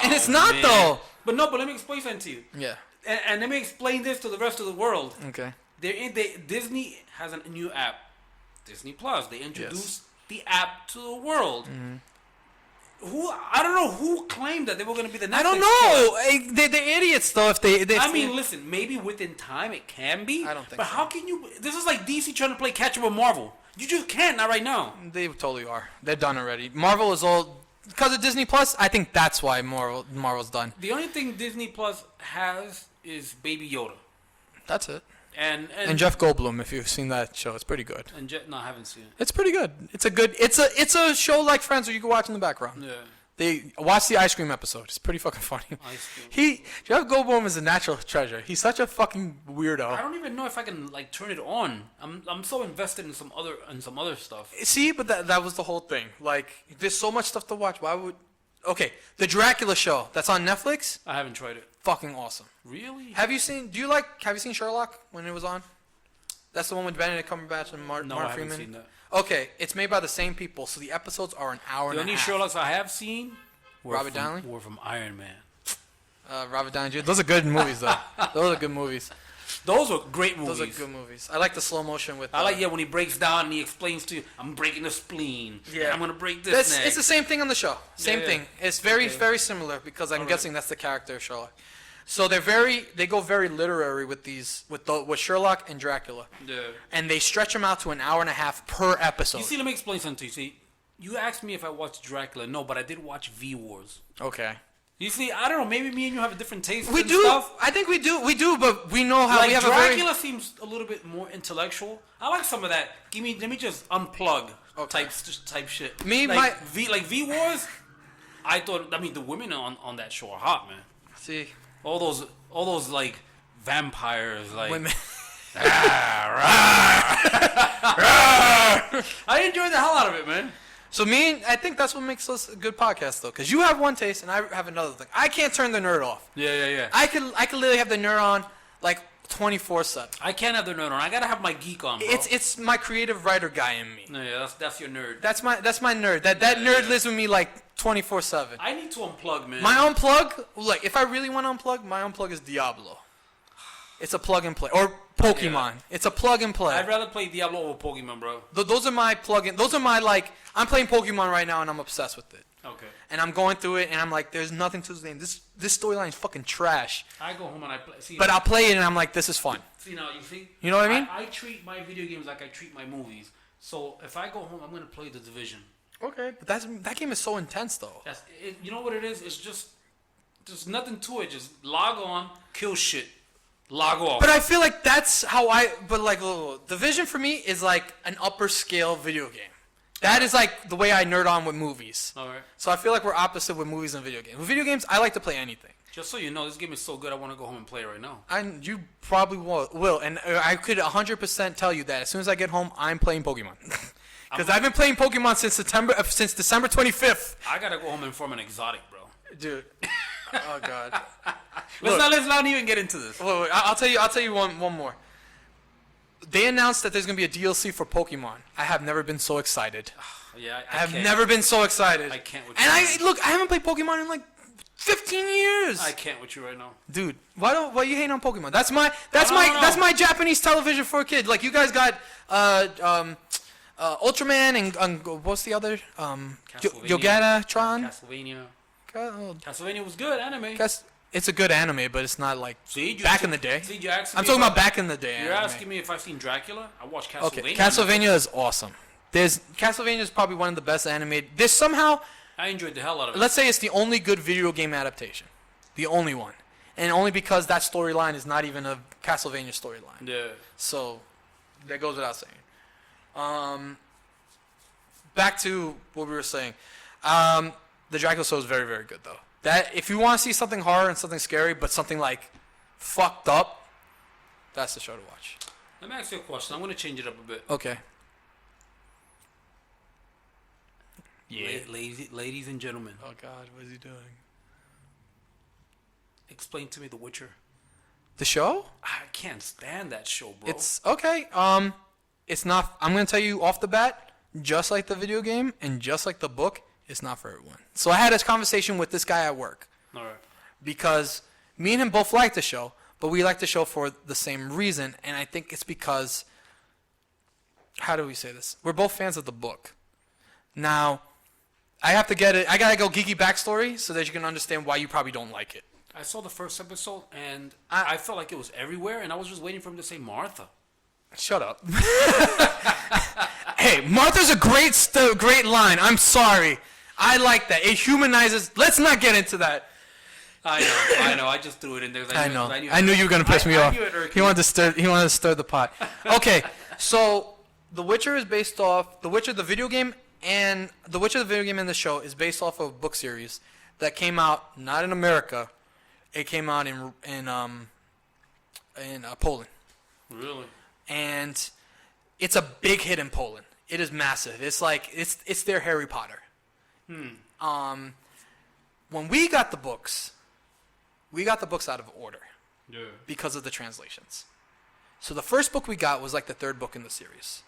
A: and it's not, though.
B: But let me explain something to you.
A: Yeah.
B: And let me explain this to the rest of the world.
A: Okay.
B: Disney has a new app, Disney Plus. They introduced the app to the world. Mm-hmm. I don't know who claimed that they were going to be the Netflix. I don't
A: know. They're idiots, though.
B: Listen. Maybe within time it can be.
A: I don't think.
B: But how can you? This is like DC trying to play catch up with Marvel. You just can't. Not right now.
A: They totally are. They're done already. Marvel is all because of Disney Plus. I think that's why Marvel's done.
B: The only thing Disney Plus has is Baby Yoda.
A: That's it.
B: And
A: Jeff Goldblum, if you've seen that show, it's pretty good.
B: No, I haven't seen it.
A: It's pretty good. It's a show like Friends where you can watch in the background.
B: Yeah.
A: They watch the ice cream episode. It's pretty fucking funny. Jeff Goldblum is a natural treasure. He's such a fucking weirdo.
B: I don't even know if I can turn it on. I'm so invested in some other stuff.
A: See, but that was the whole thing. There's so much stuff to watch. Why would? Okay, the Dracula show that's on Netflix.
B: I haven't tried it.
A: fucking awesome.
B: Really?
A: Have you seen Sherlock when it was on? That's the one with Benedict Cumberbatch and Martin
B: No, I
A: Freeman.
B: haven't seen that.
A: Okay, it's made by the same people, so the episodes are an hour
B: The
A: and a
B: only
A: half.
B: Sherlocks I have seen
A: Robert Downey?
B: were from Iron Man.
A: Robert Downey Jr. Those are good movies, though. Those are good movies.
B: Those were great movies.
A: Those are good movies. I like the slow motion with.
B: I like when he breaks down and he explains to you, "I'm breaking the spleen.
A: Yeah,
B: I'm gonna break this neck."
A: It's the same thing on the show. Same
B: Yeah.
A: thing. It's very
B: Okay.
A: very similar because I'm guessing that's the character of Sherlock. So they go very literary with with Sherlock and Dracula.
B: Yeah.
A: And they stretch them out to an hour and a half per episode.
B: You see, let me explain something to you. See, you asked me if I watched Dracula. No, but I did watch V Wars.
A: Okay.
B: You see, I don't know. Maybe me and you have a different taste.
A: We
B: and
A: do.
B: Stuff.
A: I think we do. We do, but we know how
B: Like
A: we have
B: Dracula seems a little bit more intellectual. I like some of that. Let me just unplug type shit. V Wars. I mean, the women on that show are hot, man.
A: See.
B: All those like vampires, like
A: Women.
B: I enjoyed the hell out of it, man.
A: So I think that's what makes us a good podcast, though, because you have one taste and I have another thing. I can't turn the nerd off.
B: Yeah.
A: I could literally have the nerd on like 24/7.
B: I can't have the nerd on. I gotta have my geek on, bro.
A: It's my creative writer guy in me.
B: Yeah, that's your nerd.
A: That's my nerd. That nerd lives with me like 24/7.
B: I need to unplug, man.
A: My unplug, like if I really want to unplug, my unplug is Diablo. It's a plug and play, or Pokemon. Yeah. It's a plug and play.
B: I'd rather play Diablo over Pokemon, bro.
A: Those are my plug-in. Those are my like. I'm playing Pokemon right now, and I'm obsessed with it.
B: Okay.
A: And I'm going through it, and I'm like, there's nothing to this game. This storyline is fucking trash.
B: I go home and I play. See,
A: but I'll play it, and I'm like, this is fun.
B: See now, you see.
A: You know what I mean?
B: I treat my video games like I treat my movies. So if I go home, I'm gonna play The Division.
A: Okay, but that game is so intense, though.
B: You know what it is? It's just nothing to it. Just log on, kill shit. Log off.
A: But I feel like that's how Division for me is like an upper scale video game. That is like the way I nerd on with movies.
B: All right.
A: So I feel like we're opposite with movies and video games. With video games, I like to play anything.
B: Just so you know, this game is so good, I want to go home and play it right now.
A: You probably will. And I could 100% tell you that as soon as I get home, I'm playing Pokemon. Because I've been playing Pokemon since December 25th.
B: I gotta go home and form an exotic, bro.
A: Dude. Oh God.
B: Let's not even get into this.
A: Wait, I'll tell you one more. They announced that there's gonna be a DLC for Pokemon. I have never been so excited.
B: Yeah,
A: I have never been so excited.
B: I can't with
A: you.
B: And
A: I haven't played Pokemon in like 15 years.
B: I can't with you right now.
A: Dude, why you hating on Pokemon? That's my Japanese television for a kid. Like you guys got Ultraman and what's the other? Yogatron.
B: Castlevania. Castlevania was good anime.
A: It's a good anime, but it's not like back in the day. I'm talking about back in the day.
B: You're asking me if I've seen Dracula? I watched Castlevania.
A: Okay, Castlevania is awesome. Castlevania is probably one of the best animated. There's somehow.
B: I enjoyed the hell out of it.
A: Let's say it's the only good video game adaptation, the only one, and only because that storyline is not even a Castlevania storyline.
B: Yeah.
A: So that goes without saying. Back to what we were saying. The Dracula show is very, very good, though. That if you want to see something horror and something scary, but something like fucked up, that's the show to watch.
B: Let me ask you a question. I'm going to change it up a bit.
A: Okay.
B: Yeah. Ladies and gentlemen.
A: Oh God, what is he doing?
B: Explain to me The Witcher.
A: The show?
B: I can't stand that show, bro.
A: It's okay. It's not. I'm going to tell you off the bat, just like the video game and just like the book. It's not for everyone. So I had this conversation with this guy at work.
B: All right.
A: Because me and him both like the show, but we like the show for the same reason, and I think it's because, how do we say this? We're both fans of the book. Now, I have to get it. I gotta go geeky backstory so that you can understand why you probably don't like it.
B: I saw the first episode, and I felt like it was everywhere, and I was just waiting for him to say Martha.
A: Shut up. Hey, Martha's a great line. I'm sorry. I like that. It humanizes. Let's not get into that.
B: I know. I just threw it in there.
A: I knew you were gonna piss me off. He wanted to stir the pot. Okay, so The Witcher is based off The Witcher, the video game, and The Witcher, the video game, and the show is based off of a book series that came out not in America. It came out in Poland.
B: Really?
A: And it's a big hit in Poland. It is massive. It's like it's their Harry Potter. When we got the books, we got the books out of order.
B: Yeah.
A: Because of the translations. So the first book we got was like the third book in the series.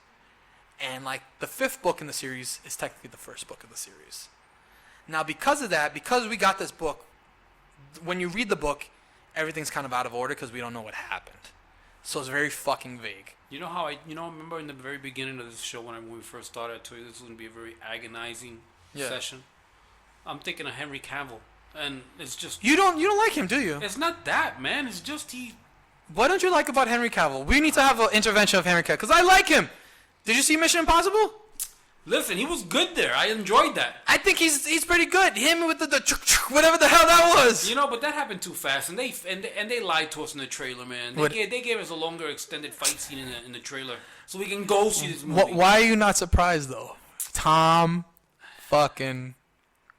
A: And like the fifth book in the series is technically the first book of the series. Now because of that, because we got this book, when you read the book, everything's kind of out of order because we don't know what happened. So it's very fucking vague.
B: You know how I remember in the very beginning of this show when we first started, I told you this was going to be a very agonizing session. I'm thinking of Henry Cavill. And it's just...
A: You don't like him, do you?
B: It's not that, man. It's just
A: What don't you like about Henry Cavill? We need to have an intervention of Henry Cavill. Because I like him. Did you see Mission Impossible?
B: Listen, he was good there. I enjoyed that.
A: I think he's pretty good. Him with the whatever the hell that was.
B: You know, but that happened too fast. And they lied to us in the trailer, man. They gave us a longer extended fight scene in the trailer. So we can go see this movie.
A: Why are you not surprised, though? Tom fucking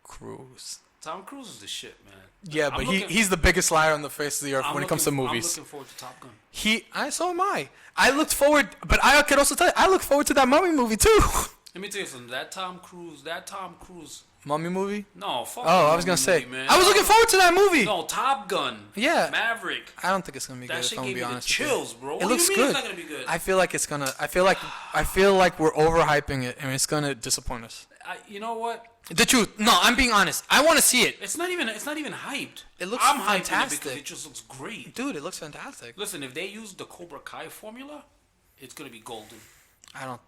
A: Cruise.
B: Tom Cruise is the shit, man.
A: Yeah, but he's the biggest liar on the face of the earth when it comes to movies.
B: I'm looking forward to Top Gun.
A: So am I. I looked forward, but I could also tell you, I look forward to that Mummy movie too.
B: Let me tell you something. That Tom Cruise.
A: Mummy movie?
B: No, fuck.
A: Oh, I was gonna say,
B: man.
A: I was looking forward to that movie.
B: No, Top Gun.
A: Yeah.
B: Maverick.
A: I don't think it's gonna be good.
B: That shit
A: if I'm
B: gave
A: gonna
B: me
A: be
B: the
A: honest.
B: chills, bro.
A: It looks good.
B: It's not gonna be good?
A: I feel like it's gonna. I feel like we're overhyping it, and it's gonna disappoint us.
B: You know what?
A: The truth. No, I'm being honest. I want to see it.
B: It's not even hyped.
A: It looks
B: I'm
A: fantastic
B: hyping it because it just looks great.
A: Dude, it looks fantastic.
B: Listen, if they use the Cobra Kai formula, it's gonna be golden.
A: I don't.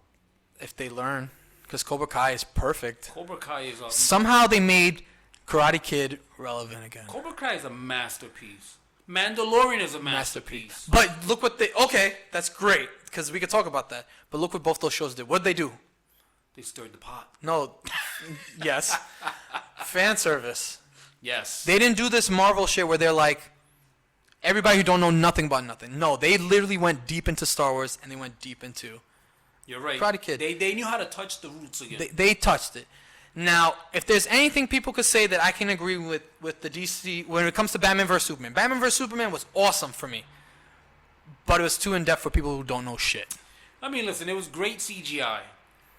A: If they learn, because Cobra Kai is perfect.
B: Cobra Kai is
A: Somehow they made Karate Kid relevant again.
B: Cobra Kai is a masterpiece. Mandalorian is a masterpiece.
A: But look what they. Okay, that's great because we could talk about that. But look what both those shows did. What did they do?
B: They stirred the pot.
A: No. Yes. Fan service.
B: Yes.
A: They didn't do this Marvel shit where they're like everybody who don't know nothing about nothing. No, they literally went deep into Star Wars and they went deep into.
B: You're right.
A: Karate Kid.
B: They knew how to touch the roots again.
A: They touched it. Now, if there's anything people could say that I can agree with the DC when it comes to Batman vs Superman, Batman vs Superman was awesome for me, but it was too in depth for people who don't know shit.
B: I mean, listen, it was great CGI.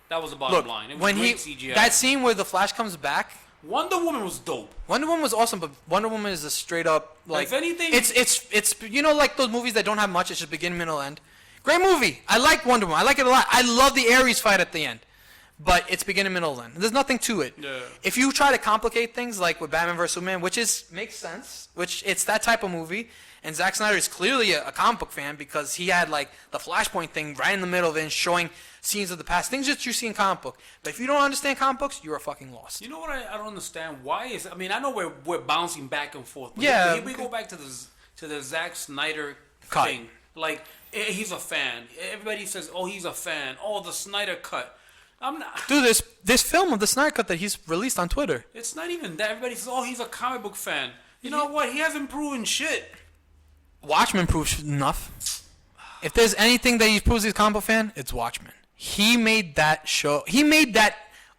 B: That was the bottom line. It was
A: when
B: great CGI.
A: That scene where the Flash comes back.
B: Wonder Woman was dope.
A: Wonder Woman was awesome, but Wonder Woman is a straight up like.
B: If anything,
A: it's you know like those movies that don't have much. It's just begin, middle, end. Great movie. I like Wonder Woman. I like it a lot. I love the Ares fight at the end, but it's beginning, middle, end. There's nothing to it.
B: Yeah.
A: If you try to complicate things like with Batman vs Superman, which makes sense, which it's that type of movie, and Zack Snyder is clearly a comic book fan because he had like the Flashpoint thing right in the middle of it, and showing scenes of the past, things that you see in comic book. But if you don't understand comic books, you are fucking lost.
B: You know what I don't understand? I mean, I know we're bouncing back and forth. But
A: Yeah.
B: Here we go back to the Zack Snyder
A: Cut.
B: thing. Like, he's a fan. Everybody says, oh, he's a fan. Oh, the Snyder cut. I'm not.
A: Dude, this film of the Snyder Cut that he's released on Twitter.
B: It's not even that. Everybody says, oh, he's a comic book fan. You know what? He hasn't proven shit.
A: Watchmen proves enough. If there's anything that he proves he's a comic book fan, it's Watchmen. He made that show. He made that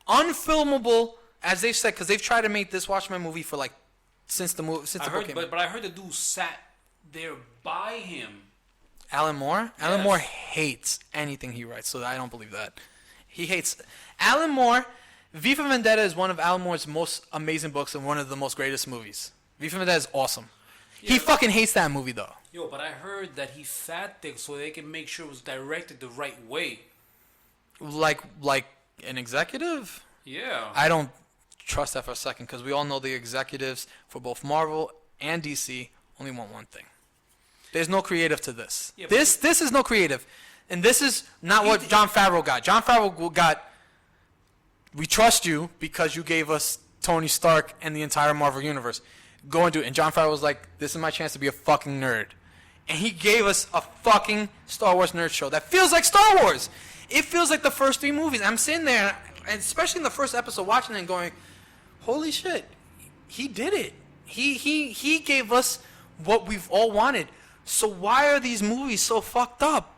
A: unfilmable, as they've said, because they've tried to make this Watchmen movie for like since the book came out.
B: But I heard the dude sat there by him.
A: Alan Moore?
B: Yes.
A: Alan Moore hates anything he writes, so I don't believe that. He hates Alan Moore. V for Vendetta is one of Alan Moore's most amazing books and one of the most greatest movies. V for Vendetta is awesome.
B: Yeah.
A: He fucking hates that movie though.
B: Yo, but I heard that he sat there so they can make sure it was directed the right way.
A: Like an executive?
B: Yeah.
A: I don't trust that for a second because we all know the executives for both Marvel and DC only want one thing. There's no creative to this. Yeah, this is no creative. And this is not what Jon Favreau got. Jon Favreau got, we trust you because you gave us Tony Stark and the entire Marvel Universe. Go and do it. And Jon Favreau was like, this is my chance to be a fucking nerd. And he gave us a fucking Star Wars nerd show that feels like Star Wars. It feels like the first three movies. I'm sitting there, and especially in the first episode, watching it and going, holy shit, he did it. He gave us what we've all wanted. So why are these movies so fucked up?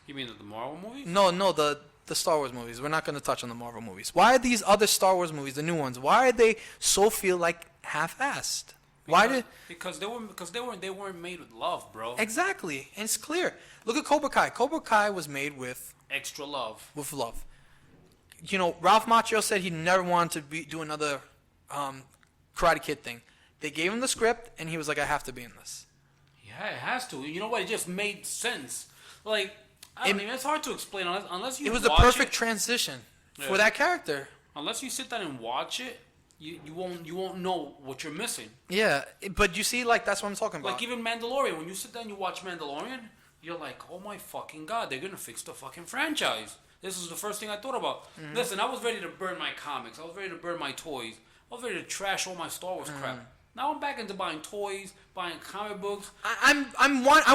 B: You mean the Marvel movies?
A: No, the Star Wars movies. We're not going to touch on the Marvel movies. Why are these other Star Wars movies, the new ones, why are they so feel like half-assed? Because
B: they weren't made with love, bro.
A: Exactly, and it's clear. Look at Cobra Kai. Cobra Kai was made with
B: extra love.
A: With love. You know, Ralph Macchio said he never wanted to do another Karate Kid thing. They gave him the script, and he was like, I have to be in this.
B: Yeah, it has to. You know what? It just made sense. Like, I don't even, it's hard to explain unless you
A: It was the perfect transition for that character.
B: Unless you sit down and watch it, you won't know what you're missing.
A: Yeah, but you see, like, that's what I'm talking about.
B: Like, even Mandalorian. When you sit down and you watch Mandalorian, you're like, oh my fucking God, they're going to fix the fucking franchise. This is the first thing I thought about. Mm-hmm. Listen, I was ready to burn my comics. I was ready to burn my toys. I was ready to trash all my Star Wars crap. Now I'm back into buying toys, buying comic books.
A: I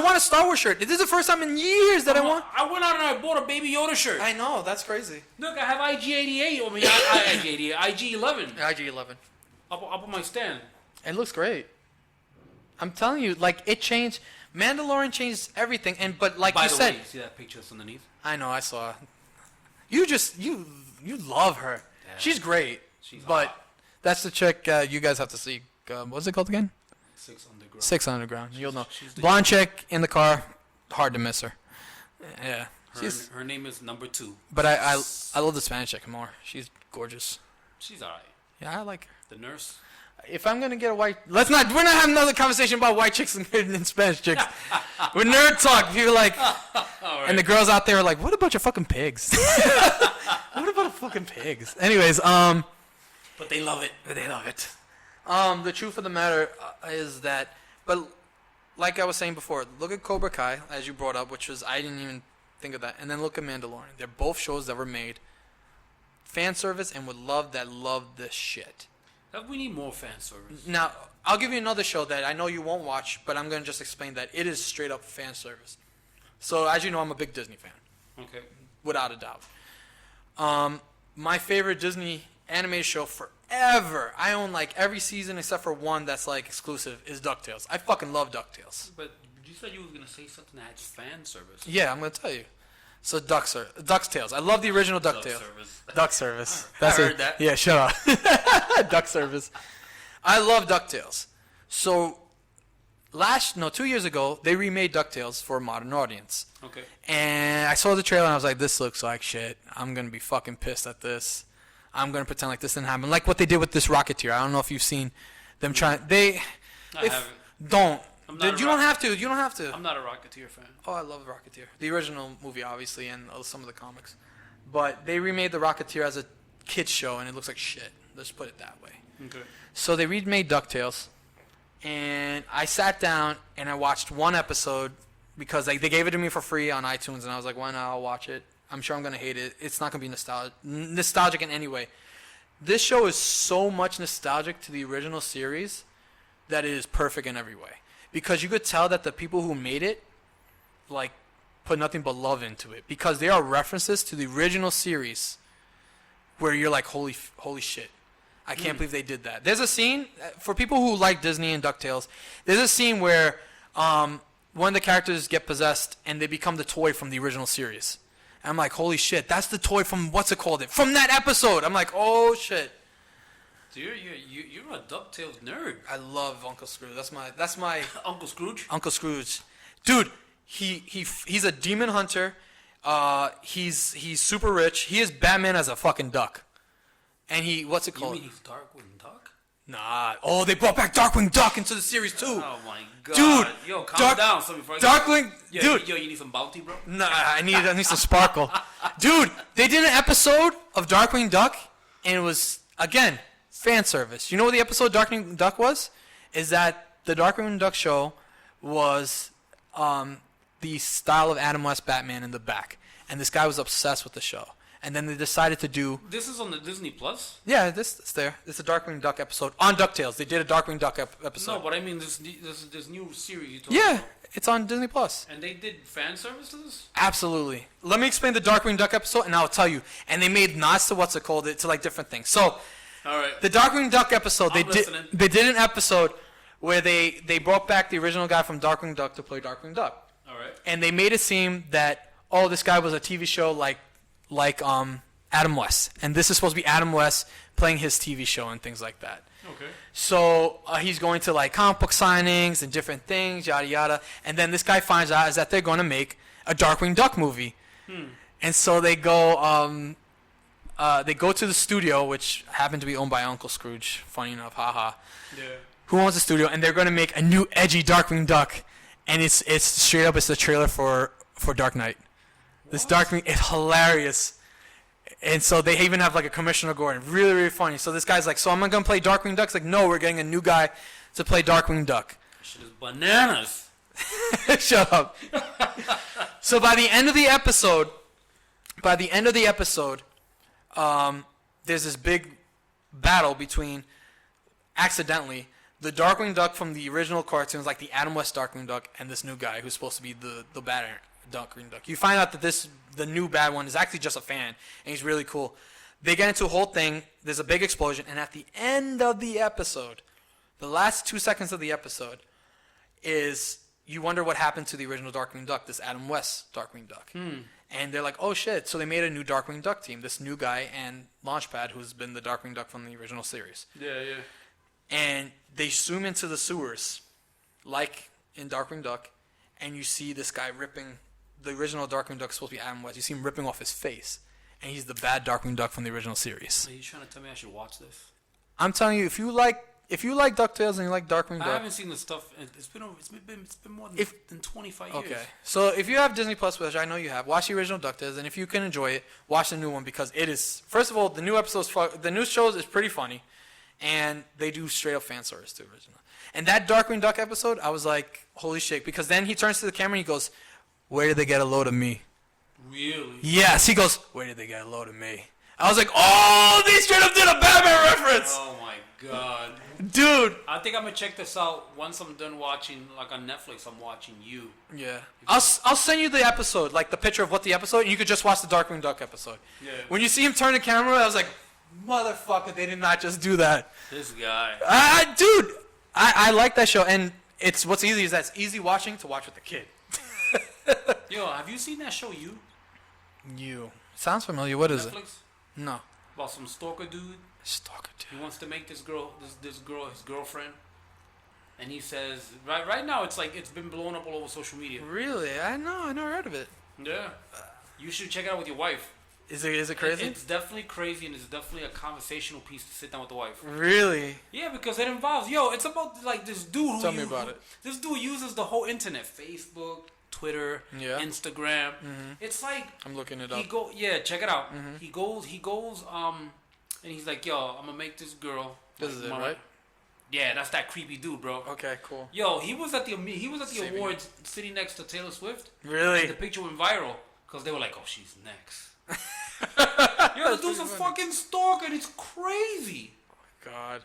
A: want a Star Wars shirt. This is the first time in years that I want.
B: I went out and I bought a Baby Yoda shirt.
A: I know, that's crazy.
B: Look, I have IG-88. I mean, IG-11.
A: IG-11.
B: Up on my stand.
A: It looks great. I'm telling you, like, it changed. Mandalorian changed everything, but like you said. By the way,
B: you see that picture that's underneath?
A: I know, I saw. You love her. Yeah. She's great. But hot. That's the chick you guys have to see. What's it called again?
B: 6 Underground.
A: 6 Underground. You'll know. Blonde chick in the car. Hard to miss her. Yeah.
B: Her name is number 2.
A: But I love the Spanish chick more. She's gorgeous.
B: She's alright.
A: Yeah, I like her.
B: The nurse.
A: If I'm gonna get a white, we're not having another conversation about white chicks and Spanish chicks. We're nerd talk. People like, right. And the girls out there are like, what about your fucking pigs? What about the fucking pigs? Anyways,
B: but they love it.
A: They love it. The truth of the matter is that, but like I was saying before, look at Cobra Kai, as you brought up, which was, I didn't even think of that, and then look at Mandalorian. They're both shows that were made fan service and love this shit.
B: We need more fan service.
A: Now, I'll give you another show that I know you won't watch, but I'm going to just explain that it is straight up fan service. So, as you know, I'm a big Disney fan.
B: Okay.
A: Without a doubt. My favorite Disney animated show forever, I own like every season except for one that's like exclusive, is DuckTales. I fucking love DuckTales.
B: But you said you were going to say something that had fan service.
A: Yeah, I'm going to tell you. So DuckTales. I love the original DuckTales. Duck Service. That's
B: I heard that.
A: Yeah, shut up. Duck Service. I love DuckTales. So 2 years ago, they remade DuckTales for a modern audience.
B: Okay.
A: And I saw the trailer and I was like, this looks like shit. I'm going to be fucking pissed at this. I'm going to pretend like this didn't happen. Like what they did with this Rocketeer. I don't know if you've seen them trying. I haven't. Don't. You don't have to. You don't have to.
B: I'm not a Rocketeer fan.
A: Oh, I love Rocketeer. The original movie, obviously, and some of the comics. But they remade the Rocketeer as a kids show, and it looks like shit. Let's put it that way.
B: Okay.
A: So they remade DuckTales, and I sat down and I watched one episode because they gave it to me for free on iTunes, and I was like, why not? I'll watch it. I'm sure I'm going to hate it. It's not going to be nostalgic in any way. This show is so much nostalgic to the original series that it is perfect in every way. Because you could tell that the people who made it, like, put nothing but love into it. Because there are references to the original series where you're like, holy shit. I can't believe they did that. There's a scene, for people who like Disney and DuckTales, there's a scene where one of the characters get possessed and they become the toy from the original series. And I'm like, holy shit, that's the toy from, from that episode. I'm like, oh shit.
B: So you're a DuckTales nerd.
A: I love Uncle Scrooge. That's my
B: Uncle Scrooge.
A: Uncle Scrooge, dude. He's a demon hunter. He's super rich. He is Batman as a fucking duck. And what's it called?
B: You mean he's Darkwing Duck?
A: Nah. Oh, they brought back Darkwing Duck into the series too.
B: Oh my god,
A: dude.
B: Yo, calm down.
A: Darkwing,
B: dude. Yo, you need some bounty, bro?
A: Nah, I need some sparkle, dude. They did an episode of Darkwing Duck, and it was again. Fan service. You know what the episode Darkwing Duck was? Is that the Darkwing Duck show was the style of Adam West Batman in the back. And this guy was obsessed with the show. And then they decided to do...
B: This is on the Disney Plus?
A: Yeah, it's there. It's a Darkwing Duck episode on DuckTales. They did a Darkwing Duck episode.
B: No, but I mean this new series you told
A: Yeah,
B: about.
A: it's on Disney Plus.
B: And they did fan service to this?
A: Absolutely. Let me explain the Darkwing Duck episode, and I'll tell you. And they made nods to to like different things. So...
B: All right.
A: The Darkwing Duck episode, they did an episode where they brought back the original guy from Darkwing Duck to play Darkwing Duck.
B: All right.
A: And they made it seem that this guy was a TV show like Adam West, and this is supposed to be Adam West playing his TV show and things like that.
B: Okay.
A: So he's going to like comic book signings and different things, yada yada, and then this guy finds out is that they're going to make a Darkwing Duck movie, and so they go. They go to the studio, which happened to be owned by Uncle Scrooge. Funny enough, haha.
B: Yeah.
A: who owns the studio, and they're going to make a new edgy Darkwing Duck, and it's straight up, it's the trailer for Dark Knight. This Darkwing, it's hilarious. And so they even have like a Commissioner Gordon, really, really funny. So this guy's like, so am I going to play Darkwing Duck? It's like, no, we're getting a new guy to play Darkwing Duck.
B: Shit is bananas.
A: Shut up. So by the end of the episode, there's this big battle between, accidentally, the Darkwing Duck from the original cartoons, like the Adam West Darkwing Duck, and this new guy who's supposed to be the bad Darkwing Duck. You find out that the new bad one is actually just a fan, and he's really cool. They get into a whole thing. There's a big explosion, and at the end of the episode, the last 2 seconds of the episode, is you wonder what happened to the original Darkwing Duck, this Adam West Darkwing Duck. And they're like, oh shit. So they made a new Darkwing Duck team, this new guy and Launchpad, who's been the Darkwing Duck from the original series.
B: Yeah, yeah.
A: And they zoom into the sewers, like in Darkwing Duck, and you see this guy ripping, the original Darkwing Duck is supposed to be Adam West. You see him ripping off his face, and he's the bad Darkwing Duck from the original series.
B: Are you trying to tell me I should watch this?
A: I'm telling you, if you like DuckTales and you like Darkwing Duck,
B: I haven't seen the stuff. It's been more than 25 years.
A: Okay, so if you have Disney Plus, which I know you have, watch the original DuckTales, and if you can enjoy it, watch the new one because it is. First of all, the new shows is pretty funny, and they do straight up fan service to the original. And that Darkwing Duck episode, I was like, holy shit, because then he turns to the camera and he goes, "Where did they get a load of me?"
B: Really?
A: Yes, he goes, "Where did they get a load of me?" I was like, oh, they straight up did a Batman reference.
B: Oh my god.
A: Dude.
B: I think I'm going to check this out once I'm done watching, like on Netflix, I'm watching You.
A: Yeah. I'll send you the episode, like the picture of what the episode, and you could just watch the Darkwing Duck episode. Yeah. When you see him turn the camera, I was like, motherfucker, they did not just do that.
B: This guy.
A: Dude, I like that show, and what's easy is that it's easy watching to watch with the kid.
B: Yo, have you seen that show You?
A: You. Sounds familiar. What is
B: Netflix?
A: It? No.
B: About some stalker dude.
A: Stalker dude.
B: He wants to make this girl his girlfriend. And he says right now it's like it's been blown up all over social media.
A: Really? I never heard of it.
B: Yeah. You should check it out with your wife.
A: Is it crazy?
B: It's definitely crazy, and it's definitely a conversational piece to sit down with the wife.
A: Really?
B: Yeah, because it involves it's about like this dude.
A: Tell me about it.
B: This dude uses the whole internet, Facebook, Twitter, Instagram.
A: Mm-hmm.
B: It's like
A: I'm looking it up.
B: Check it out.
A: Mm-hmm.
B: He goes, and he's like, yo, I'm gonna make this girl.
A: This is it, right?
B: Yeah, that's that creepy dude, bro.
A: Okay, cool.
B: Yo, he was at the awards sitting next to Taylor Swift.
A: Really?
B: And the picture went viral because they were like, oh, she's next. Yo, this dude's a fucking stalker, and it's crazy.
A: Oh my god.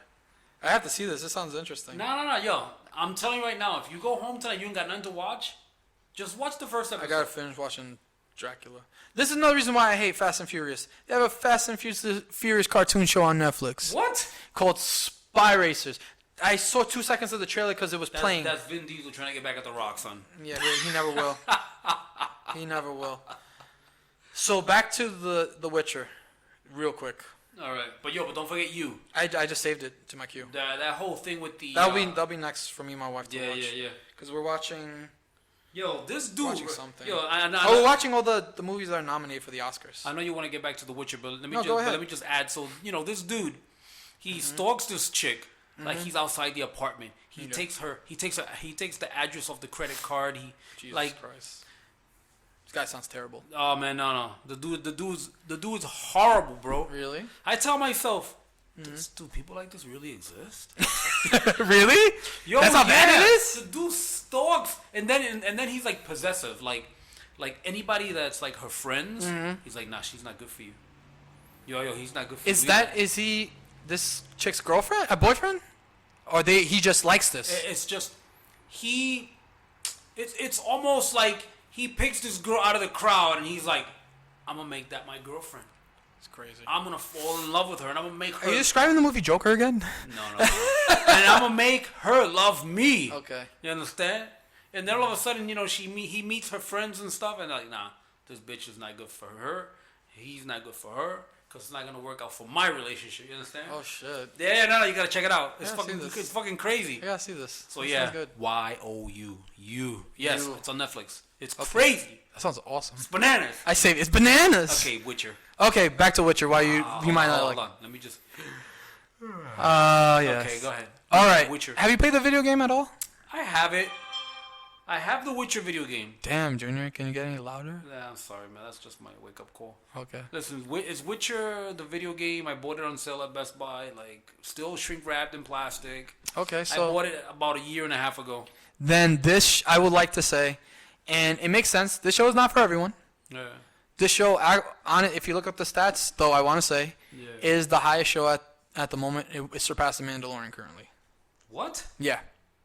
A: I have to see this. This sounds interesting.
B: No. Yo, I'm telling you right now, if you go home tonight, you ain't got nothing to watch. Just watch the first episode.
A: I gotta finish watching Dracula. This is another reason why I hate Fast and Furious. They have a Fast and Furious cartoon show on Netflix.
B: What?
A: Called Spy Racers. I saw 2 seconds of the trailer because it was playing.
B: That's Vin Diesel trying to get back at The Rock, son.
A: Yeah, he never will. He never will. So back to the Witcher, real quick.
B: All right, but don't forget You.
A: I just saved it to my queue.
B: That whole thing with the.
A: That'll be next for me and my wife to watch.
B: Yeah.
A: Because we're watching.
B: Yo, this dude.
A: Watching something.
B: We're
A: watching all the movies that are nominated for the Oscars.
B: I know you want to get back to The Witcher, but let me just add. So this dude, he stalks this chick. Like he's outside the apartment. He takes the address of the credit card.
A: Jesus Christ. This guy sounds terrible.
B: Oh man, no. The dude's horrible, bro.
A: Really?
B: I tell myself, do people like this really exist?
A: Really?
B: Yo,
A: that's how bad it is?
B: The dude stalks, and then he's like possessive, like anybody that's like her friends. He's like, nah, she's not good for you. Yo, he's not good for you.
A: Is he this chick's girlfriend, a boyfriend, or he just likes this?
B: It's just it's almost like he picks this girl out of the crowd, and he's like, I'm gonna make that my girlfriend.
A: It's crazy.
B: I'm gonna fall in love with her, and I'm gonna make her.
A: Are you describing the movie Joker again?
B: No. And I'm gonna make her love me.
A: Okay.
B: You understand? And then all of a sudden, he meets her friends and stuff, and like, nah, this bitch is not good for her. He's not good for her. Because it's not going to work out for my relationship. You understand?
A: Oh, shit.
B: Yeah, no, you got to check it out. It's
A: it's
B: fucking crazy.
A: I got to see this.
B: So,
A: this
B: yeah.
A: good.
B: Y-O-U. You. Yes,
A: You.
B: it's on Netflix. It's
A: Okay.
B: crazy.
A: That sounds awesome.
B: It's bananas.
A: I say it's bananas.
B: Okay, Witcher.
A: Okay, back to Witcher. Why you might not like.
B: Hold on. Let me just.
A: Yes.
B: Okay, go ahead.
A: All right.
B: Witcher.
A: Have you played the video game at all?
B: I have it. I have the Witcher video game.
A: Damn, Junior, can you get any louder?
B: Yeah, I'm sorry, man. That's just my wake-up call.
A: Okay.
B: Listen, it's Witcher, the video game. I bought it on sale at Best Buy. Like, still shrink-wrapped in plastic.
A: Okay,
B: I
A: so
B: bought it about a year and a half ago.
A: then this, I would like to say, and it makes sense, this show is not for everyone.
B: Yeah.
A: This show, on it, if you look up the stats, though, I want to say, is the highest show at the moment. It surpassed The Mandalorian currently.
B: What?
A: Yeah,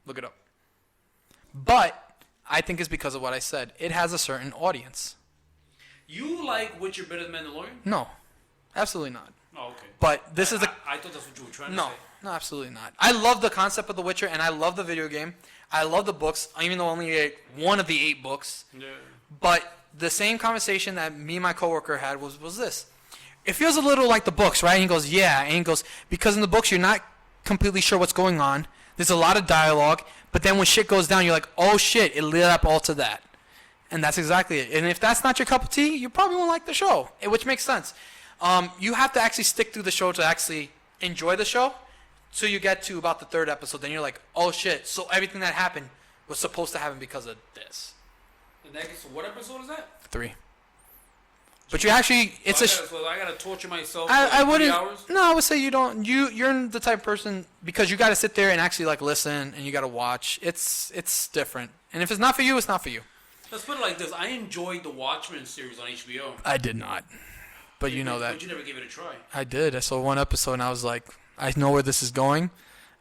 A: look it up. But I think it's because of what I said. It has a certain audience.
B: You like Witcher better than Mandalorian?
A: No, absolutely not.
B: Oh, okay.
A: But this is the...
B: I thought that's what you were trying to
A: No,
B: say.
A: no, absolutely not. I love the concept of The Witcher, and I love the video game. I love the books, even though only one of the 8 books.
B: Yeah.
A: But the same conversation that me and my coworker had was this. It feels a little like the books, right? And he goes, yeah. And he goes, because in the books, you're not completely sure what's going on. There's a lot of dialogue. But then when shit goes down, you're like, oh, shit, it led up all to that. And that's exactly it. And if that's not your cup of tea, you probably won't like the show, which makes sense. You have to actually stick through the show to actually enjoy the show. So you get to about the 3rd episode, then you're like, oh, shit, so everything that happened was supposed to happen because of this.
B: And that gets, what episode is that?
A: 3. But you actually, it's
B: so I gotta torture myself.
A: I
B: for
A: wouldn't.
B: 3 hours?
A: No, I would say you don't. You're the type of person because you got to sit there and actually like listen and you got to watch. It's different. And if it's not for you, it's not for you.
B: Let's put it like this: I enjoyed the Watchmen series on HBO.
A: I did not, but you know that.
B: But you never gave it a try.
A: I did. I saw one episode and I was like, I know where this is going,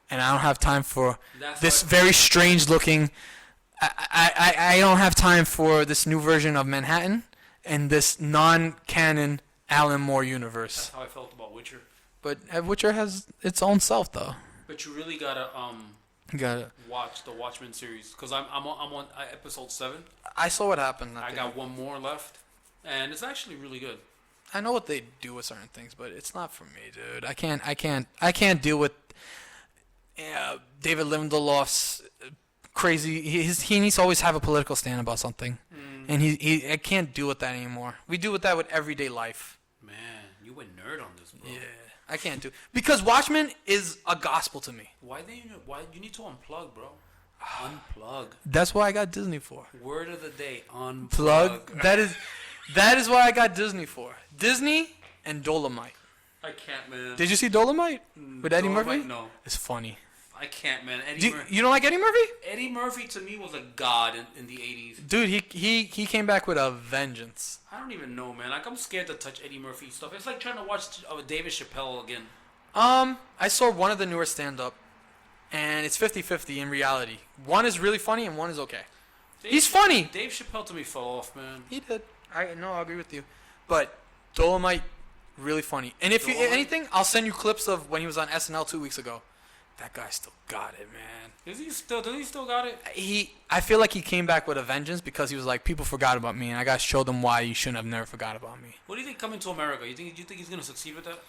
A: and I don't have time for this very strange looking. I don't have time for this new version of Manhattan and this non-canon Alan Moore universe.
B: That's how I felt about Witcher.
A: But Witcher has its own self, though.
B: But you really gotta watch the Watchmen series because I'm on episode 7.
A: I saw what happened.
B: I got one more left, and it's actually really good.
A: I know what they do with certain things, but it's not for me, dude. I can't deal with David Lindelof's crazy. He needs to always have a political stand about something, and I can't deal with that anymore. We deal with that with everyday life.
B: Man, you went nerd on this, bro.
A: Yeah, I can't do because Watchmen is a gospel to me.
B: Why you need to unplug, bro? Unplug.
A: That's what I got Disney for.
B: Word of the day: unplug.
A: Plug. That is what I got Disney for. Disney and Dolomite.
B: I can't, man.
A: Did you see Dolomite with Eddie Murphy?
B: No.
A: It's funny.
B: I can't, man.
A: You don't like Eddie Murphy?
B: Eddie Murphy to me was a god in the 80s.
A: Dude, he came back with a vengeance.
B: I don't even know, man. Like, I'm scared to touch Eddie Murphy stuff. It's like trying to watch David Chappelle again.
A: I saw one of the newer stand-up, and it's 50-50 in reality. One is really funny, and one is okay. He's funny.
B: Dave Chappelle to me fell off, man.
A: He did. I agree with you. But Dolomite, really funny. And if anything, I'll send you clips of when he was on SNL 2 weeks ago. That guy still got it, man.
B: Does he still got it?
A: I feel like he came back with a vengeance because he was like, people forgot about me, and I got to show them why you shouldn't have never forgot about me.
B: What do you think coming to America? Do you think he's gonna succeed with that?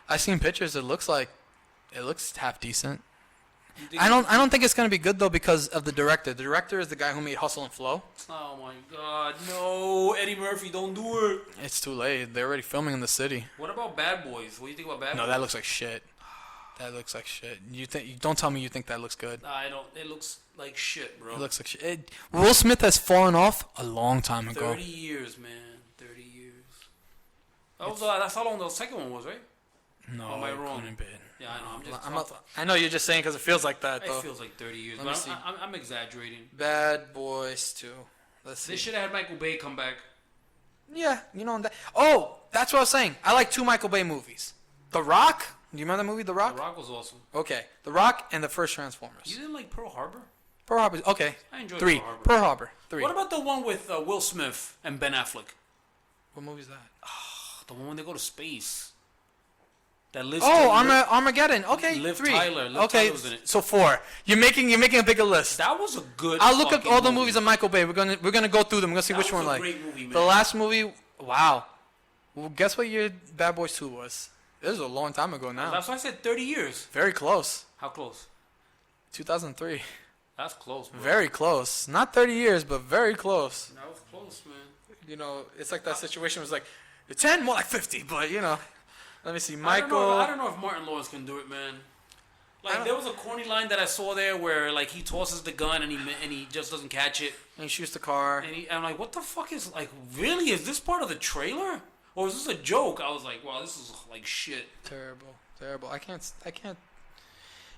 A: I've seen pictures. It looks half decent. I don't think it's gonna be good though because of the director. The director is the guy who made Hustle and Flow.
B: Oh my God, no! Eddie Murphy, don't do it.
A: It's too late. They're already filming in the city.
B: What about Bad Boys? What do you think about Bad Boys?
A: No, that looks like shit. That looks like shit. Don't tell me you think that looks good.
B: I don't. It looks like shit, bro.
A: It looks like shit. Will Smith has fallen off a long time ago.
B: 30 years, man. 30 years. That's how long the second one was, right?
A: No,
B: am I wrong?
A: Couldn't be.
B: Yeah, I know.
A: I know you're just saying because it feels like that, though.
B: It feels like 30 years,
A: Let me
B: but
A: see.
B: I'm exaggerating.
A: Bad Boys 2. Let's see.
B: They should have had Michael Bay come back.
A: Yeah, you know that. Oh, that's what I was saying. I like 2 Michael Bay movies. The Rock. Do you remember the movie The Rock?
B: The Rock was awesome.
A: Okay, The Rock and the first Transformers.
B: You didn't like Pearl Harbor?
A: Pearl Harbor. Okay.
B: I enjoyed
A: 3.
B: Pearl Harbor.
A: Pearl Harbor. 3.
B: What about the one with Will Smith and Ben Affleck?
A: What movie is that?
B: The one when they go to space. That lives.
A: Armageddon. Okay,
B: Liv
A: 3.
B: Tyler. Liv
A: Okay,
B: Tyler was in it.
A: so 4. You're making a bigger list.
B: That was a good.
A: I'll look up
B: fucking
A: all the
B: movie.
A: movies of Michael Bay. We're gonna go through them. We're gonna see
B: That
A: which
B: was
A: one
B: a
A: like.
B: great movie, man.
A: The last movie. Wow. Well, guess what year Bad Boys 2 was? This is a long time ago now.
B: That's why I said 30 years.
A: Very close.
B: How close?
A: 2003.
B: That's close, bro.
A: Very close. Not 30 years, but very close.
B: That was close, man.
A: You know, it's like that situation was like 10, more like 50, but you know. Let me see.
B: I
A: Michael.
B: don't know if Martin Lawrence can do it, man. Like there was a corny line that I saw there where like he tosses the gun and he just doesn't catch it.
A: And he shoots the car.
B: And I'm like, what the fuck is like? Really? Is this part of the trailer or is this a joke? I was like, wow, this is like shit.
A: Terrible. I can't.